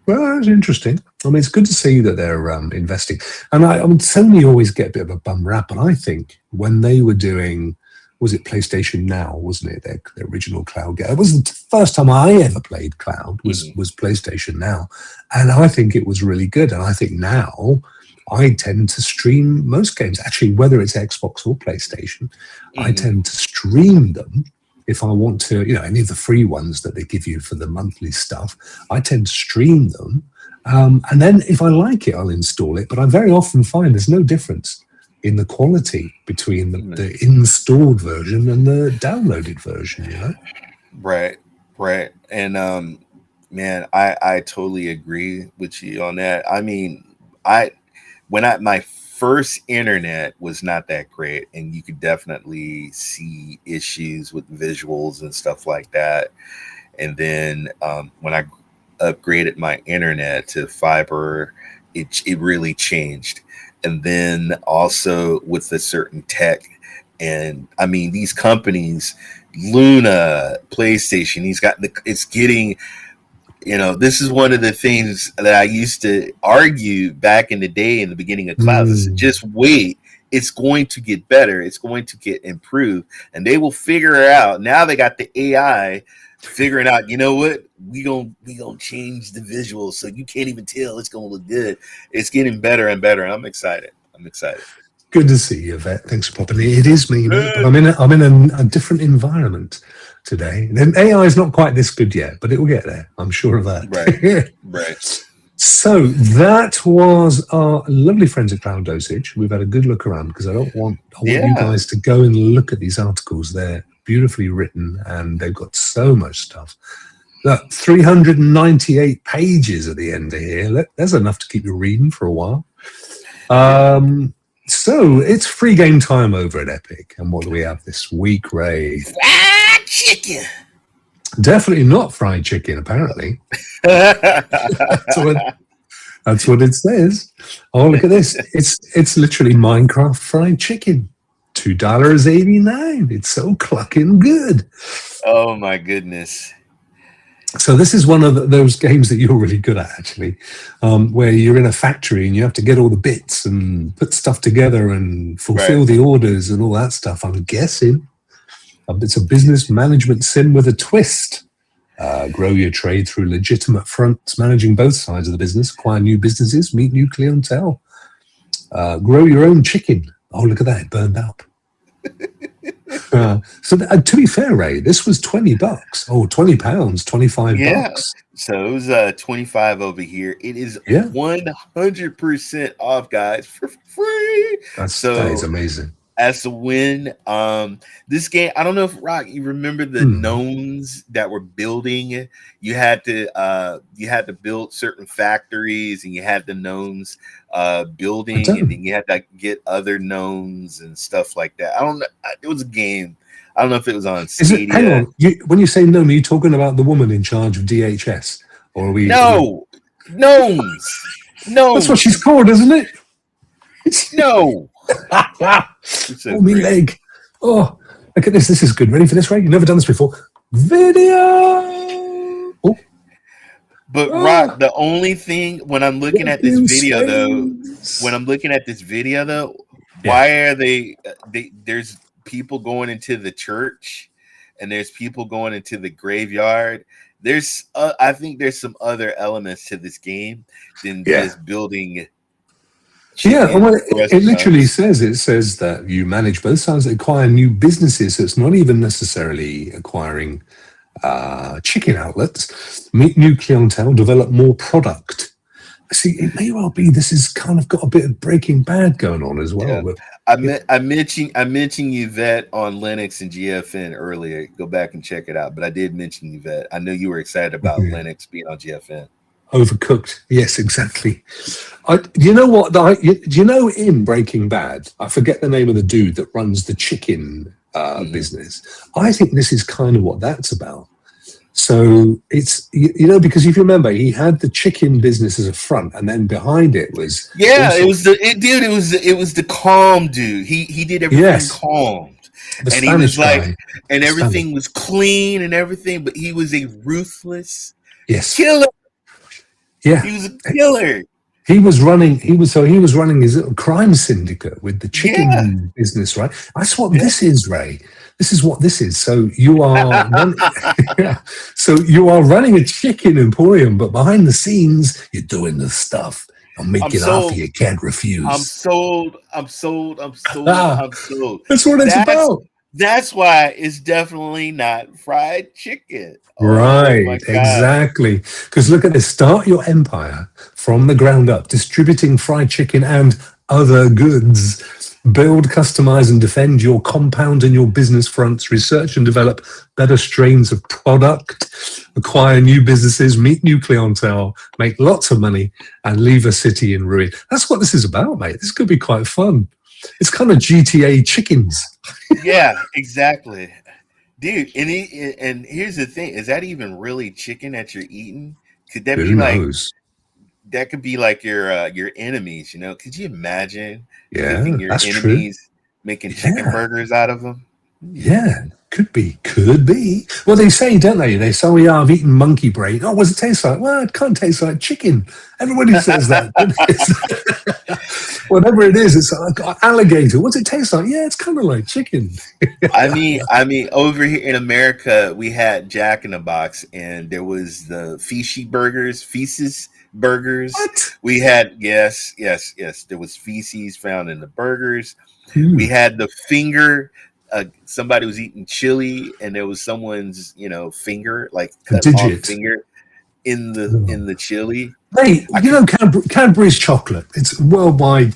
A: Well, it's interesting. I mean, it's good to see that they're investing. And Sony always get a bit of a bum rap, but I think when they were doing, was it PlayStation Now, wasn't it? Their original cloud game. It wasn't the first time I ever played cloud, was PlayStation Now. And I think it was really good. And I think now I tend to stream most games. Actually, whether it's Xbox or PlayStation, I tend to stream them. If I want to, any of the free ones that they give you for the monthly stuff, I tend to stream them. And then if I like it, I'll install it. But I very often find there's no difference in the quality between the installed version and the downloaded version,
B: Right. And man, I totally agree with you on that. I mean, my first internet was not that great, and you could definitely see issues with visuals and stuff like that. And then when I upgraded my internet to fiber, it really changed. And then also with a certain tech, and I mean, these companies, Luna, PlayStation, it's getting, this is one of the things that I used to argue back in the day in the beginning of clouds. I said, just wait, it's going to get better, it's going to get improved, and they will figure it out. Now they got the AI figuring out, what, we gonna change the visuals so you can't even tell it's gonna look good. It's getting better and better. I'm excited.
A: Good to see you, Vet. Thanks for popping in. It is me, mate, but I'm in a different environment today. And AI is not quite this good yet, but it will get there. I'm sure of that.
B: Right.
A: So that was our lovely friends at Cloud Dosage. We've had a good look around because I want you guys to go and look at these articles. They're beautifully written and they've got so much stuff. Look, 398 pages at the end of here. There's enough to keep you reading for a while. So it's free game time over at Epic. And what do we have this week, Ray?
B: Fried chicken.
A: Definitely not fried chicken, apparently. That's what it says. Oh, look at this. It's literally Minecraft fried chicken. $2.89. It's so clucking good.
B: Oh, my goodness.
A: So this is one of those games that you're really good at, actually, where you're in a factory and you have to get all the bits and put stuff together and fulfill the orders and all that stuff. I'm guessing it's a business management sim with a twist. Grow your trade through legitimate fronts, managing both sides of the business, acquire new businesses, meet new clientele. Grow your own chicken. Oh, look at that. It burned up. To be fair, Ray, this was $20. Oh, £20, $25.
B: So it was 25 over here. It is 100% off, guys, for free.
A: That is amazing.
B: as a win. This game, I don't know if Rokk, you remember the gnomes that were building. You had to build certain factories, and you had the gnomes building, and then you had to get other gnomes and stuff like that. I don't know. It was a game. I don't know if it was on Stadia.
A: Hang on. When you say gnome, are you talking about the woman in charge of DHS? Or are we?
B: No, gnomes. No,
A: that's what she's called, isn't it?
B: No.
A: Oh, me leg. Oh, look at this. This is good. Ready for this, Ray? You've never done this before. Video. Oh.
B: But Rokk, the only thing when I'm looking at this video, though, why are they? There's people going into the church, and there's people going into the graveyard. There's, I think, there's some other elements to this game than just building.
A: Well, it literally says that you manage both sides, acquire new businesses. So it's not even necessarily acquiring chicken outlets, meet new clientele, develop more product. See, it may well be this has kind of got a bit of Breaking Bad going on as well.
B: Yeah. I mentioned Yvette on Linux and GFN earlier. Go back and check it out. But I did mention Yvette. I know you were excited about Linux being on GFN.
A: Overcooked. Yes, exactly. You know what? You know, in Breaking Bad, I forget the name of the dude that runs the chicken business. I think this is kind of what that's about. So it's, you know, because if you remember, he had the chicken business as a front, and then behind it was
B: it was the calm dude. He did everything calmed, and
A: Spanish
B: he was like,
A: guy.
B: and everything was clean and everything, but he was a ruthless
A: killer. Yeah,
B: he was a killer.
A: He was running his little crime syndicate with the chicken business, right? That's what this is, Ray. This is what this is. So you are running a chicken emporium, but behind the scenes, you're doing the stuff. I'm making offer you can't refuse.
B: I'm sold. That's what
A: it's about.
B: That's why it's definitely not fried chicken.
A: Right, exactly. Because look at this. Start your empire from the ground up, distributing fried chicken and other goods. Build, customize, and defend your compound and your business fronts. Research and develop better strains of product. Acquire new businesses, meet new clientele, make lots of money, and leave a city in ruin. That's what this is about, mate. This could be quite fun. It's kind of GTA chickens.
B: Yeah, exactly. Dude, and here's the thing: is that even really chicken that you're eating? Could that be like? That could be like your enemies, you know? Could you imagine?
A: Yeah,
B: your
A: that's
B: enemies
A: true.
B: Making chicken burgers out of them?
A: Yeah, could be. Well, they say, don't they? They say, "Oh, I've eaten monkey brain." Oh, what does it taste like? Well, it can't taste like chicken. Everybody says that. Whatever it is, it's like alligator. What's it taste like? Yeah, it's kind of like chicken.
B: I mean, over here in America, we had Jack in the Box, and there was the feces burgers.
A: What?
B: We had yes. There was feces found in the burgers. We had the finger. Somebody was eating chili, and there was someone's finger, like cut off finger in the chili.
A: Hey, Cadbury's chocolate. It's worldwide.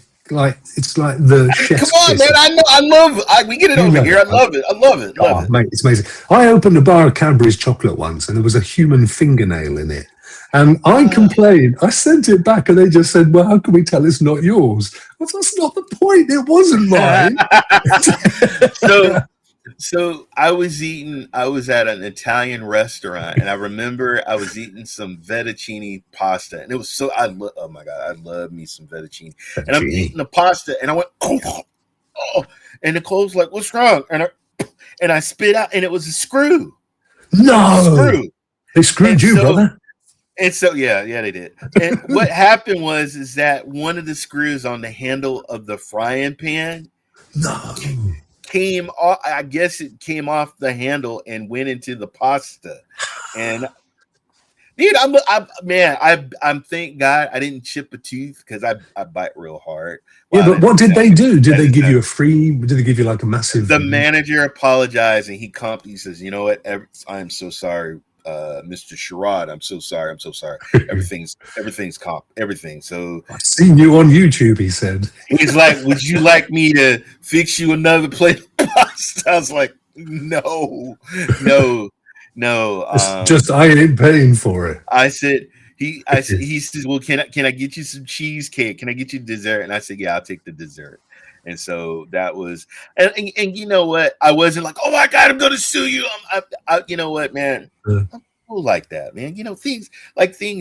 A: It's like the chef's
B: Come on,
A: kiss.
B: man! I love it. We get it over here. I love it.
A: Oh, mate, it's amazing. I opened a bar of Cadbury's chocolate once, and there was a human fingernail in it. And I complained. I sent it back, and they just said, "Well, how can we tell it's not yours?" Well, that's not the point. It wasn't mine.
B: So I was at an Italian restaurant, and I remember I was eating some fettuccine pasta, and it was oh my God, I love me some fettuccine. And I'm eating the pasta, and I went, oh, and Nicole's like, "What's wrong?" And I spit out, and it was a screw.
A: No, they screwed you, brother.
B: And so yeah, they did. And what happened is that one of the screws on the handle of the frying pan came off. I guess it came off the handle and went into the pasta. And dude, I'm thank God I didn't chip a tooth, because I bite real hard.
A: Yeah, but what did they do? Did they give you did they give you like a massive?
B: The manager apologized, and he says, "You know what? I am so sorry. Mr. Sherrod, I'm so sorry. Everything's comp, everything. So
A: I've seen you on YouTube, he said.
B: he's like, would you like me to fix you another plate of pasta? I was like, no.
A: Just I ain't paying for it.
B: I said, he says, well, can I get you some cheesecake? Can I get you dessert? And I said, yeah, I'll take the dessert. And so that was, and you know what? I wasn't like, oh my God, I'm going to sue you. You know what, man? I'm cool like that, man. You know, things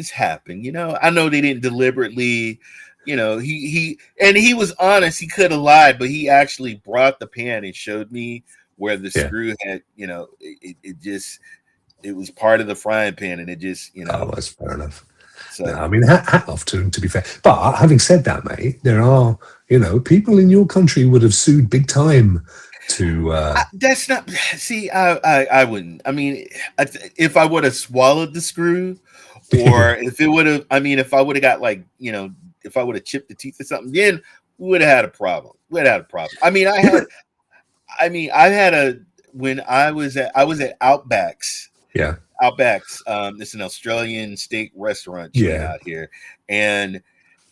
B: happen. You know, I know they didn't deliberately. You know, he was honest. He could have lied, but he actually brought the pan and showed me where the screw had. You know, it was part of the frying pan, and it just, you know.
A: Oh, that's fair enough.
B: So
A: no, I mean, hat off to him, to be fair. But having said that, mate, there are, you know, people in your country would have sued big time to.
B: That's not. See, I wouldn't. I mean, if I would have swallowed the screw, or if it would have, I mean, if I would have got like, you know, if I would have chipped the teeth or something, then we would have had a problem. I mean, I had a when I was at Outback's.
A: Yeah.
B: Outback's. It's an Australian steak restaurant chain out here, and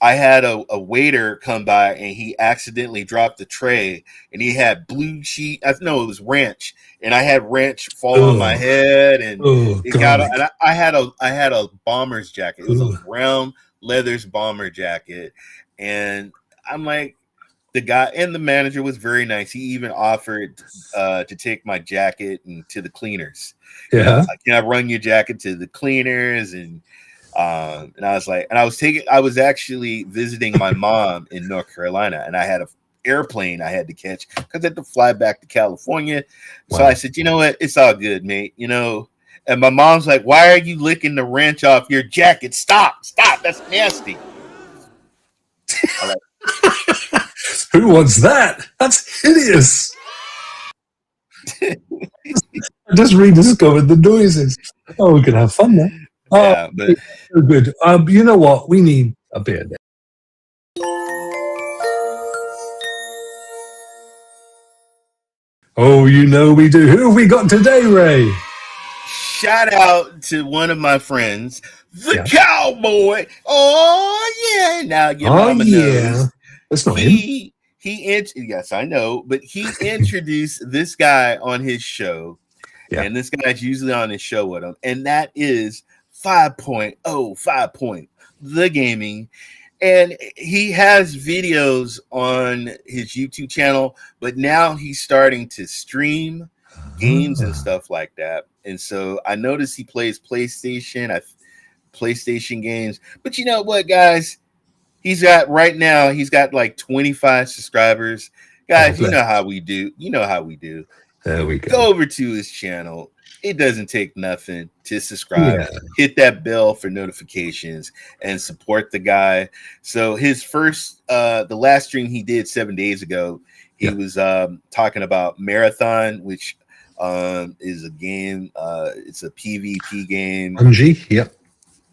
B: I had a waiter come by, and he accidentally dropped the tray, and he had blue cheese. No, it was ranch, and I had ranch fall on my head, and it got. And I had a bomber's jacket. It was a brown leathers bomber jacket, and I'm like, the guy and the manager was very nice. He even offered to take my jacket and to the cleaners.
A: Yeah,
B: you know, can I run your jacket to the cleaners? And I was like, and I was actually visiting my mom in North Carolina, and I had an airplane I had to catch because I had to fly back to California. Wow. So I said, you know what, it's all good, mate. You know. And my mom's like, why are you licking the ranch off your jacket? Stop, that's nasty.
A: Who wants that? That's hideous. I just rediscovered the noises. Oh, we can have fun there. Oh,
B: yeah, but
A: so good. You know what? We need a beer there. Oh, you know we do. Who have we got today, Ray?
B: Shout out to one of my friends, the cowboy. Oh yeah! Now your mama knows.
A: That's not him.
B: Yes, I know, but he introduced this guy on his show, and this guy's usually on his show with him, and that is 5.0, the gaming. And he has videos on his YouTube channel, but now he's starting to stream games and stuff like that. And so I noticed he plays PlayStation games. But you know what, guys? He's got like 25 subscribers. Guys, you know how we do.
A: There we go.
B: Go over to his channel. It doesn't take nothing to subscribe. Hit that bell for notifications and support the guy. So his first, the last stream he did 7 days ago, he was talking about Marathon, which is a game. It's a PvP game.
A: Bungie,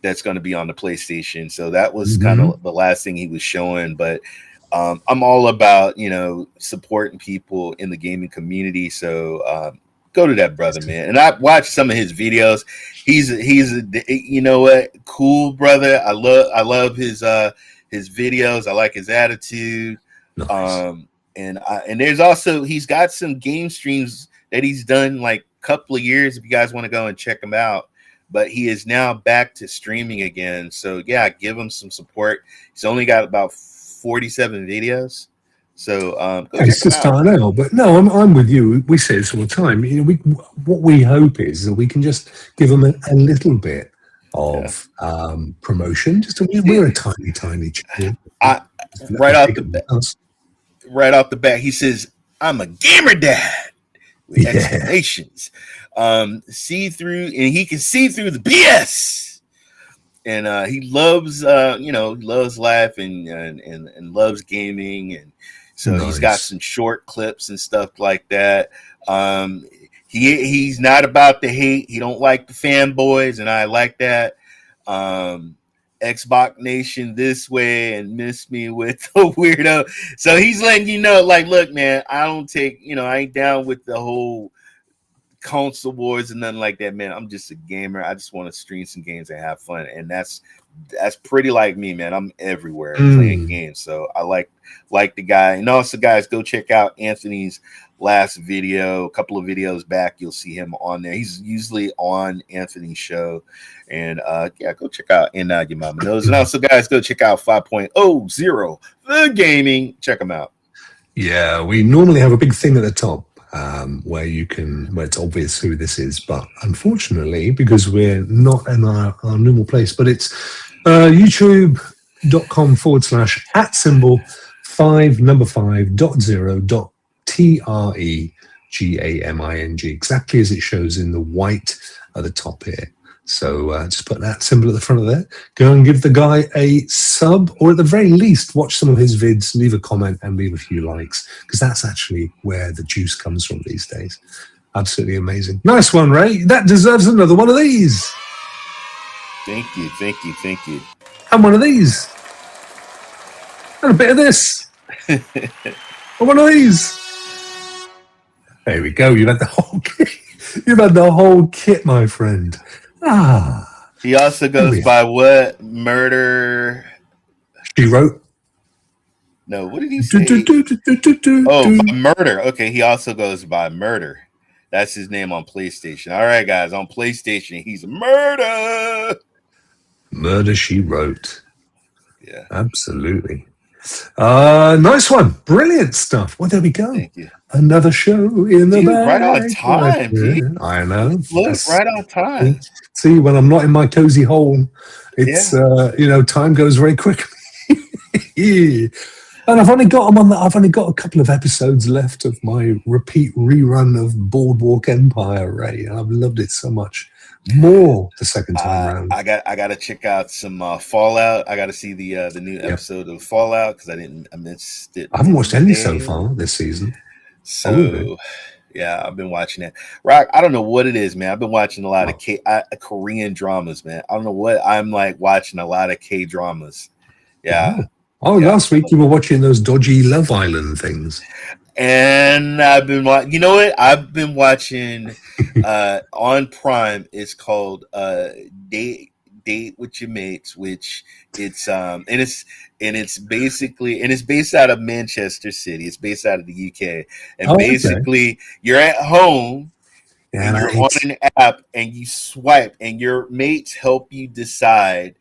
B: that's going to be on the PlayStation. So that was kind of the last thing he was showing. But I'm all about, you know, supporting people in the gaming community. So go to that brother, man. And I watched some of his videos. He's a you know what, cool brother. I love his videos. I like his attitude.
A: Nice.
B: And there's also, he's got some game streams that he's done like a couple of years. If you guys want to go and check him out. But he is now back to streaming again. So yeah, give him some support. He's only got about 47 videos. So
A: it's just starting out. But no, I'm with you. We say this all the time. You know, what we hope is that we can just give them a little bit of promotion. We're a tiny channel.
B: Right off the bat, he says, "I'm a gamer dad." With exclamations. See through, and he can see through the BS. And he loves loves life and loves gaming, and so he's got some short clips and stuff like that. He's not about the hate. He don't like the fanboys, and I like that. Xbox Nation this way and miss me with a weirdo. So he's letting you know, like, look, man, I don't take, I ain't down with the whole console wars and nothing like that, man. I'm just a gamer. I just want to stream some games and have fun, and that's pretty like me, man. I'm everywhere playing games, so I like the guy. And also, guys, go check out Anthony's last video. A couple of videos back, you'll see him on there. He's usually on Anthony's show, and yeah, go check out And Now Your Mama Knows. And also, guys, go check out 5.00 The Gaming. Check them out.
A: Yeah, we normally have a big thing at the top where it's obvious who this is, but unfortunately, because we're not in our normal place, but it's youtube.com/@5.0.tregaming, exactly as it shows in the white at the top here. So just put that symbol at the front of there. Go and give the guy a sub, or at the very least, watch some of his vids, leave a comment and leave a few likes, because that's actually where the juice comes from these days. Absolutely amazing. Nice one, Ray. That deserves another one of these.
B: Thank you, thank you, thank you.
A: And one of these. And a bit of this. And one of these. There we go. You've had the whole kit. You've had the whole kit, my friend.
B: He also goes by what? Murder.
A: She wrote.
B: No, what did he say? Oh, by Murder. Okay, he also goes by Murder. That's his name on PlayStation. All right, guys, on PlayStation, he's Murder.
A: Murder, She Wrote.
B: Yeah,
A: absolutely. Nice one. Brilliant stuff. Well, there we go.
B: Thank you.
A: Another show in the bag.
B: Right on time, dude.
A: I know.
B: Look, right on time.
A: See, when I'm not in my cozy hole, it's time goes very quickly. And I've only got a couple of episodes left of my repeat rerun of Boardwalk Empire, Ray, and I've loved it so much. More the second time around.
B: I got to check out some Fallout. I got to see the new episode of Fallout because I missed it.
A: I haven't watched any so far this season.
B: So yeah, I've been watching it. Rokk, I don't know what it is, man. I've been watching a lot of Korean dramas, man. I don't know what I'm like watching a lot of K dramas. Yeah.
A: Last week you were watching those dodgy Love Island things.
B: And I've been watching. You know what? I've been watching on Prime. It's called Date with Your Mates, which it's it's based out of Manchester City. It's based out of the UK, and basically you're at home. And you're on an app, and you swipe, and your mates help you decide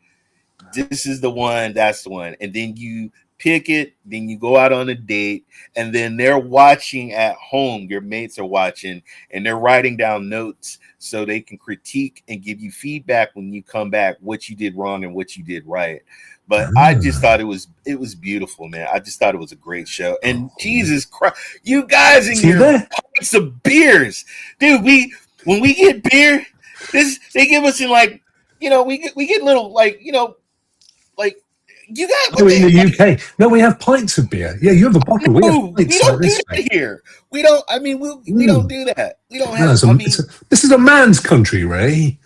B: this is the one, that's the one, and then you pick it, then you go out on a date, and then they're watching at home. Your mates are watching, and they're writing down notes so they can critique and give you feedback when you come back, what you did wrong and what you did right. But I just thought it was beautiful, man. I just thought it was a great show. And Jesus Christ, you guys in your pints of beers, dude. When we get beer, they give us in we get little you got
A: in the UK. No, we have pints of beer. Yeah, you have a bottle.
B: We don't do that here. We don't. I mean, we don't do that. We don't have.
A: This is a man's country, Ray.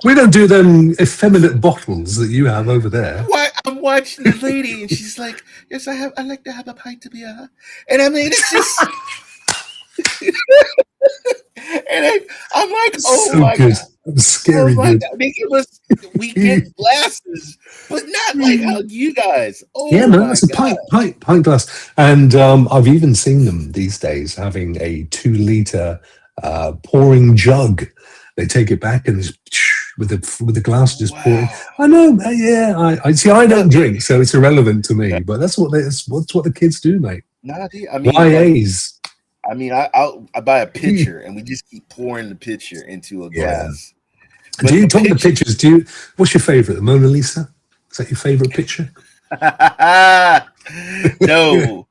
A: We don't do them effeminate bottles that you have over there.
B: I'm watching the lady, and she's like, "Yes, I like to have a pint of beer," and I mean, it's just. And I'm like, oh so my
A: good.
B: God.
A: Scary good.
B: We get glasses, but not like how you guys. Oh
A: yeah, no, it's a pint glass. And I've even seen them these days having a 2-liter pouring jug. They take it back and with the glass just pouring. I know, yeah. I see. I don't drink, so it's irrelevant to me. But that's what the kids do, mate.
B: Nah, I mean,
A: YAs.
B: I mean, I buy a pitcher and we just keep pouring the pitcher into a glass.
A: Do you talk the pictures? What's your favorite? The Mona Lisa? Is that your favorite picture?
B: No.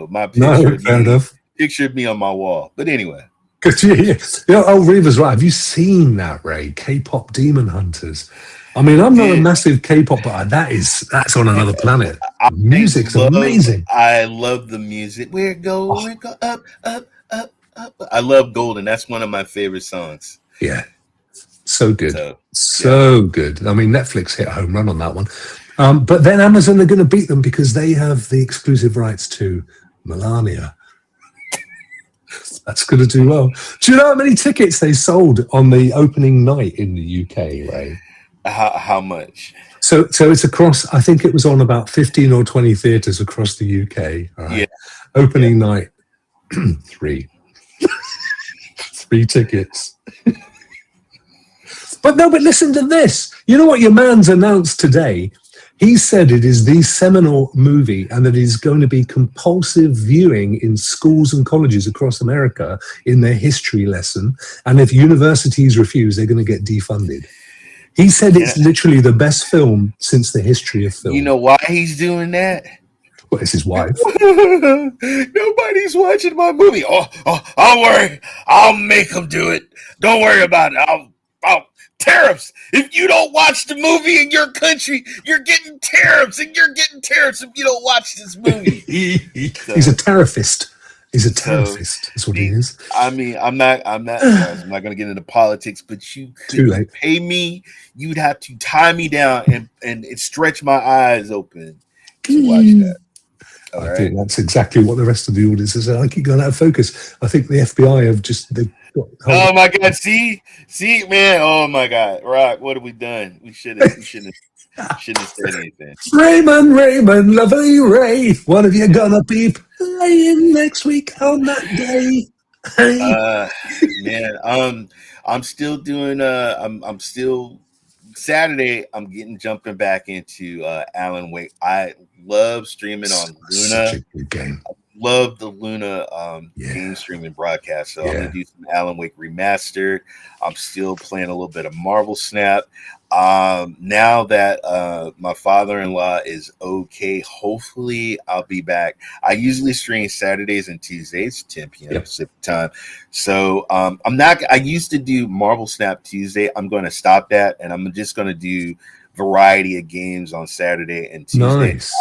B: My picture.
A: Fair enough.
B: Picture of me on my wall. But anyway.
A: Reva's right. Have you seen that, Ray? K-pop Demon Hunters. I mean, I'm not a massive K-pop, but that's on another planet. Music's amazing.
B: I love the music. We're going up. I love Golden. That's one of my favorite songs.
A: Yeah. So good. So good. I mean, Netflix hit a home run on that one. But then Amazon are going to beat them because they have the exclusive rights to Melania. That's going to do well. Do you know how many tickets they sold on the opening night in the UK, Ray?
B: How much?
A: So it's across, I think it was on about 15 or 20 theatres across the UK. All right.
B: Yeah.
A: Opening night, three tickets. But listen to this. You know what your man's announced today? He said it is the seminal movie and that it is going to be compulsive viewing in schools and colleges across America in their history lesson. And if universities refuse, they're going to get defunded. He said it's literally the best film since the history of film.
B: You know why he's doing that?
A: Well, it's his wife.
B: Nobody's watching my movie. Oh, I'll worry. I'll make them do it. Don't worry about it. I'll tariffs. If you don't watch the movie in your country, you're getting tariffs, and you're getting tariffs if you don't watch this movie.
A: He's a tariffist. He's a tariffist. That's what he is.
B: I mean, I'm not going to get into politics, but you could pay me. You'd have to tie me down and stretch my eyes open to watch that.
A: I think that's exactly what the rest of the audience is. I keep going out of focus. I think the FBI have just.
B: Oh my God! See, man! Oh my God, Rokk, what have we done? We shouldn't have said anything.
A: Raymond, lovely Ray. What have you gonna be playing next week on that day?
B: Man, I'm still doing. I'm still Saturday. I'm jumping back into Alan Wake. I love streaming on Luna.
A: Such a good game.
B: Love the Luna game streaming broadcast. So I'm gonna do some Alan Wake remastered. I'm still playing a little bit of Marvel Snap. Now that my father-in-law is okay, hopefully I'll be back. I usually stream Saturdays and Tuesdays, 10 p.m. Pacific time. So I used to do Marvel Snap Tuesday. I'm going to stop that, and I'm just going to do variety of games on Saturday and Tuesday.
A: Nice.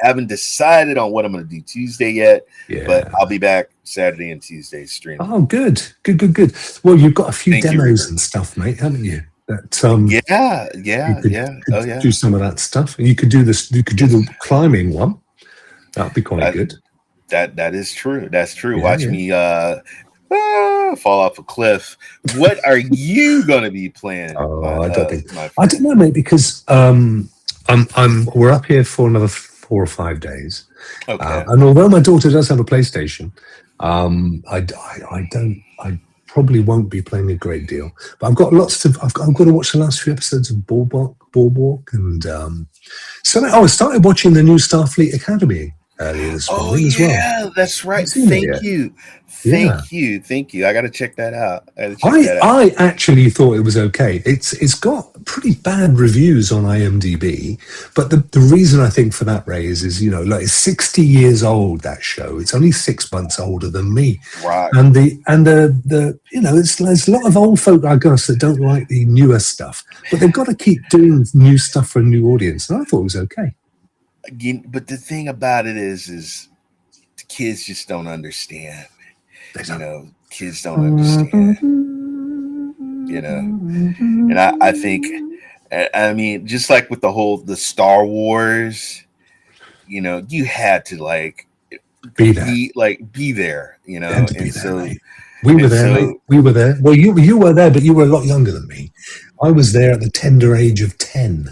B: I haven't decided on what I'm going to do Tuesday yet, but I'll be back Saturday and Tuesday streaming.
A: Oh, good. Well, you've got a few demos and stuff, mate, haven't you? That do some of that stuff. And you could do this. You could do the climbing one. That'd be quite good.
B: That is true. That's true. Watch me fall off a cliff. What are you going to be playing?
A: I don't know, mate, because we're up here for another 4 or 5 days.
B: Okay.
A: And although my daughter does have a PlayStation, I probably won't be playing a great deal. But I've got I've got to watch the last few episodes of Boardwalk, and I started watching the new Starfleet Academy earlier this morning as well.
B: Yeah, that's right. Thank you. Thank you. I got to check that out.
A: I actually thought it was okay. It's got pretty bad reviews on IMDb, but the reason I think for that, Ray, is it's 60 years old, that show. It's only 6 months older than me.
B: Right.
A: And there's a lot of old folk, I guess, that don't like the newer stuff, but they've got to keep doing new stuff for a new audience. And I thought it was okay.
B: But the thing about it is the kids just don't understand. Kids don't understand. And I think, I mean, just like with the Star Wars, you had to be there. And so
A: we were there. Mate. We were there. Well, you were there, but you were a lot younger than me. I was there at the tender age of 10.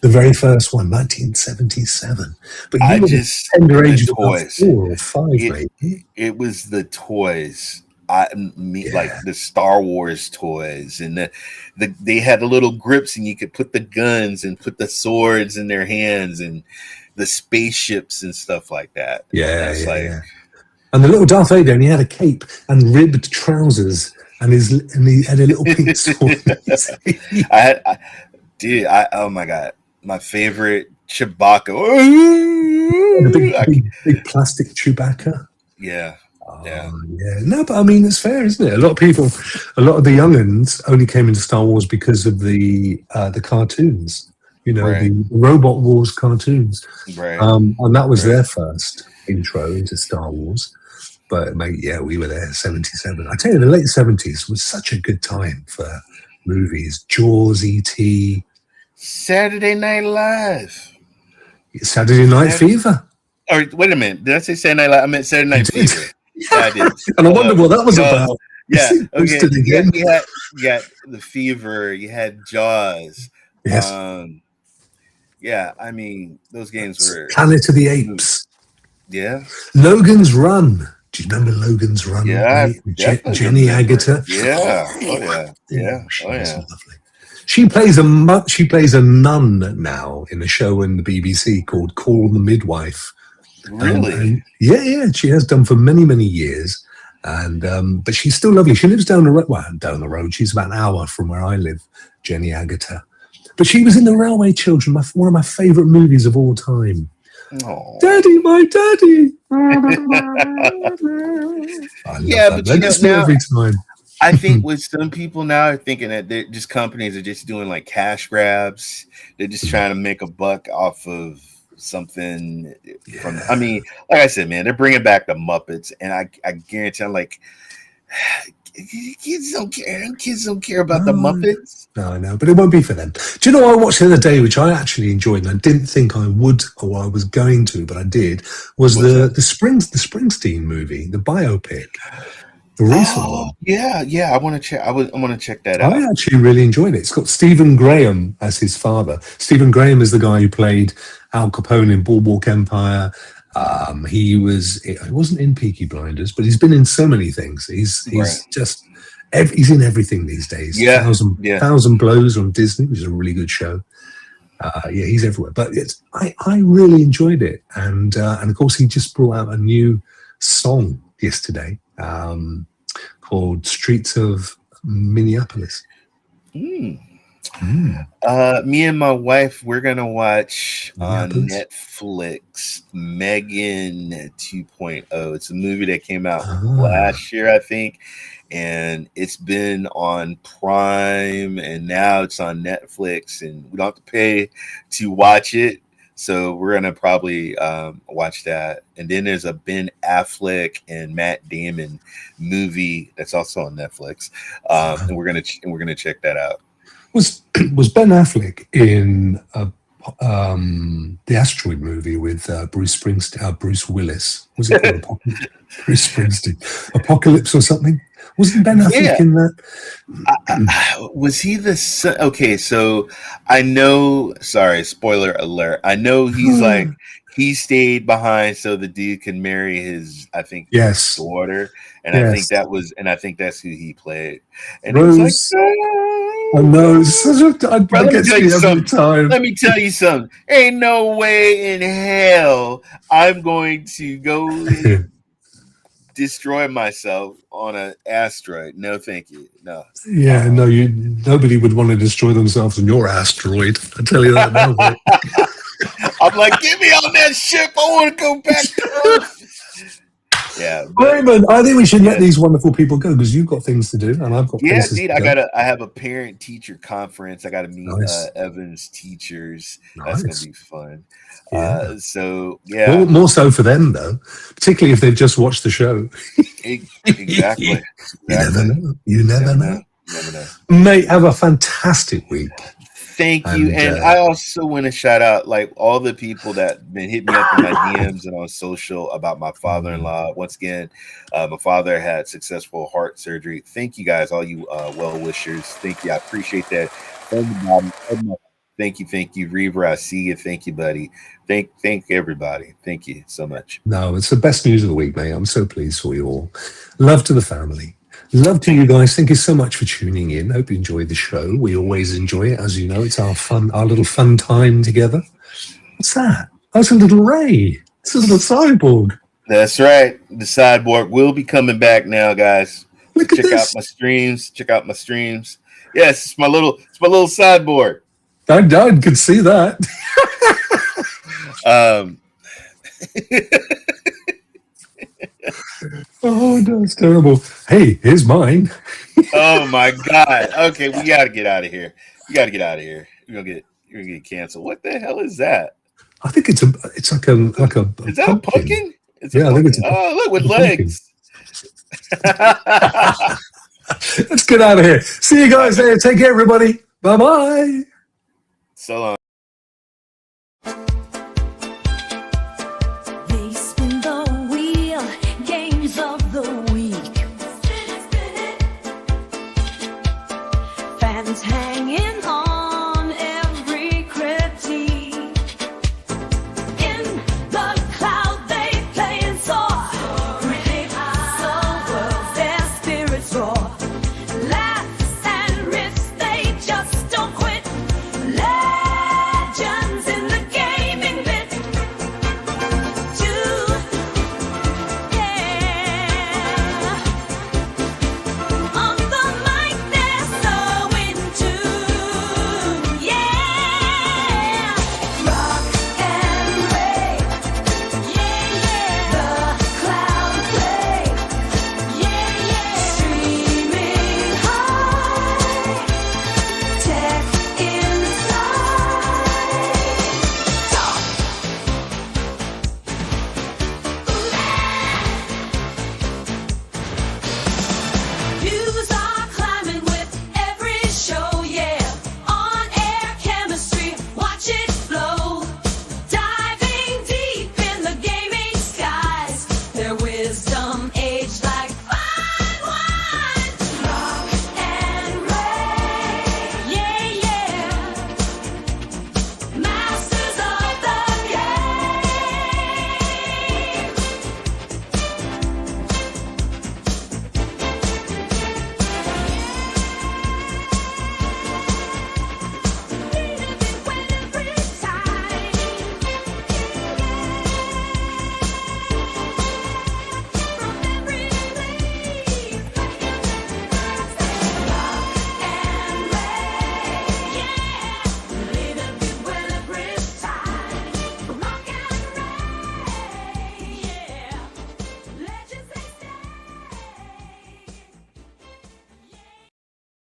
A: The very first one, 1977. But you were the tender age of 4 or 5, mate.
B: It was the toys. Like the Star Wars toys, and they had the little grips, and you could put the guns and put the swords in their hands, and the spaceships and stuff like that.
A: Yeah. And the little Darth Vader, and he had a cape and ribbed trousers, and he had a little pink sword.
B: Oh my God, my favorite Chewbacca.
A: The big plastic Chewbacca.
B: Yeah.
A: No, but I mean, it's fair, isn't it? A lot of the young'uns only came into Star Wars because of the cartoons. The Robot Wars cartoons.
B: Right.
A: And that was their first intro into Star Wars. But mate, we were there, 77. I tell you, the late 70s was such a good time for movies. Jaws, E.T.
B: Saturday Night Live.
A: Saturday Night Fever.
B: Or wait a minute, did I say Saturday Night Live? I meant Saturday Night Fever. Yeah, I did.
A: And I wonder what that was about.
B: Yeah. Okay.
A: Again.
B: You had The Fever. You had Jaws.
A: Yes.
B: Yeah. I mean, those games were
A: Planet of the Apes.
B: Yeah.
A: Logan's Run. Do you remember Logan's Run?
B: Yeah.
A: Jenny Agutter.
B: Yeah. Oh yeah. Yeah.
A: She
B: Oh
A: was
B: yeah.
A: lovely. She plays a nun now in a show in the BBC called Call the Midwife.
B: Really?
A: And yeah, she has done for many, many years. And but she's still lovely. She lives down the road. Well, down the road. She's about an hour from where I live, Jenny Agutter. But she was in The Railway Children, one of my favourite movies of all time.
B: Aww.
A: Daddy, my daddy. I love that. But now, every time.
B: I think with some people now are thinking that they're just companies are just doing like cash grabs. They're just trying to make a buck off of something from. I mean, like I said, man, they're bringing back the Muppets, and I guarantee, I'm like, kids don't care. Kids don't care about the Muppets.
A: No, I know, but it won't be for them. Do you know what I watched the other day, which I actually enjoyed, and I didn't think I would or I was going to, but I did, was the Springsteen movie, the biopic. The recent one.
B: Yeah. I want to check. I want to check that out.
A: I actually really enjoyed it. It's got Stephen Graham as his father. Stephen Graham is the guy who played Al Capone in Boardwalk Empire. He wasn't in Peaky Blinders, but he's been in so many things. He's just he's in everything these days.
B: Yeah,
A: Thousand Blows on Disney, which is a really good show. He's everywhere. But I really enjoyed it, and of course he just brought out a new song yesterday. Called Streets of Minneapolis.
B: Me and my wife, we're gonna watch on Netflix Megan 2.0. It's a movie that came out last year, I think, and it's been on Prime, and now it's on Netflix, and we don't have to pay to watch it. So we're gonna probably watch that, and then there's a Ben Affleck and Matt Damon movie that's also on Netflix, and we're gonna check that out.
A: Was Ben Affleck in the Asteroid movie with Bruce Willis? Was it called Bruce Springsteen? Apocalypse or something? Wasn't Ben Affleck in that?
B: Was he the son? Okay, so I know. Sorry, spoiler alert. I know he's like he stayed behind so the dude can marry his, I think, daughter, and I think that's who he played. And
A: Rose.
B: He was like,
A: I know. Let
B: me tell you something. Ain't no way in hell I'm going to go destroy myself on an asteroid. No, thank you. No.
A: Yeah, no. Nobody would want to destroy themselves on your asteroid. I tell you that now.
B: I'm like, get me on that ship. I want to go back to Earth. Yeah,
A: Raymond, I think we should let these wonderful people go because you've got things to do, and I've got places
B: dude.
A: to go.
B: I have a parent teacher conference. I got to meet Evan's teachers. That's gonna be fun.
A: More so for them though, particularly if they've just watched the show.
B: Exactly.
A: You never know. Mate, have a fantastic week.
B: Thank you. And I also want to shout out like all the people that been hitting me up in my DMs and on social about my father-in-law. Once again, my father had successful heart surgery. Thank you guys, all you well-wishers. Thank you. I appreciate that. Thank you, Reaver. I see you. Thank you, buddy. Thank everybody. Thank you so much.
A: No, it's the best news of the week, mate. I'm so pleased for you all. Love to the family. Love to you guys. Thank you so much for tuning in. Hope you enjoyed the show. We always enjoy it. As you know, it's our little fun time together. What's that? That's a little Ray. It's a little cyborg.
B: That's right. The cyborg will be coming back now, guys.
A: Check
B: out my streams. Yes, it's my little cyborg.
A: I could see that. Oh, that's terrible. Hey, here's mine.
B: Oh my God. Okay, we gotta get out of here. You're gonna get canceled. What the hell is that?
A: I think it's like a
B: is that a pumpkin?
A: I think it's
B: look with legs.
A: Let's get out of here. See you guys there. Take care, everybody. Bye-bye.
B: So long.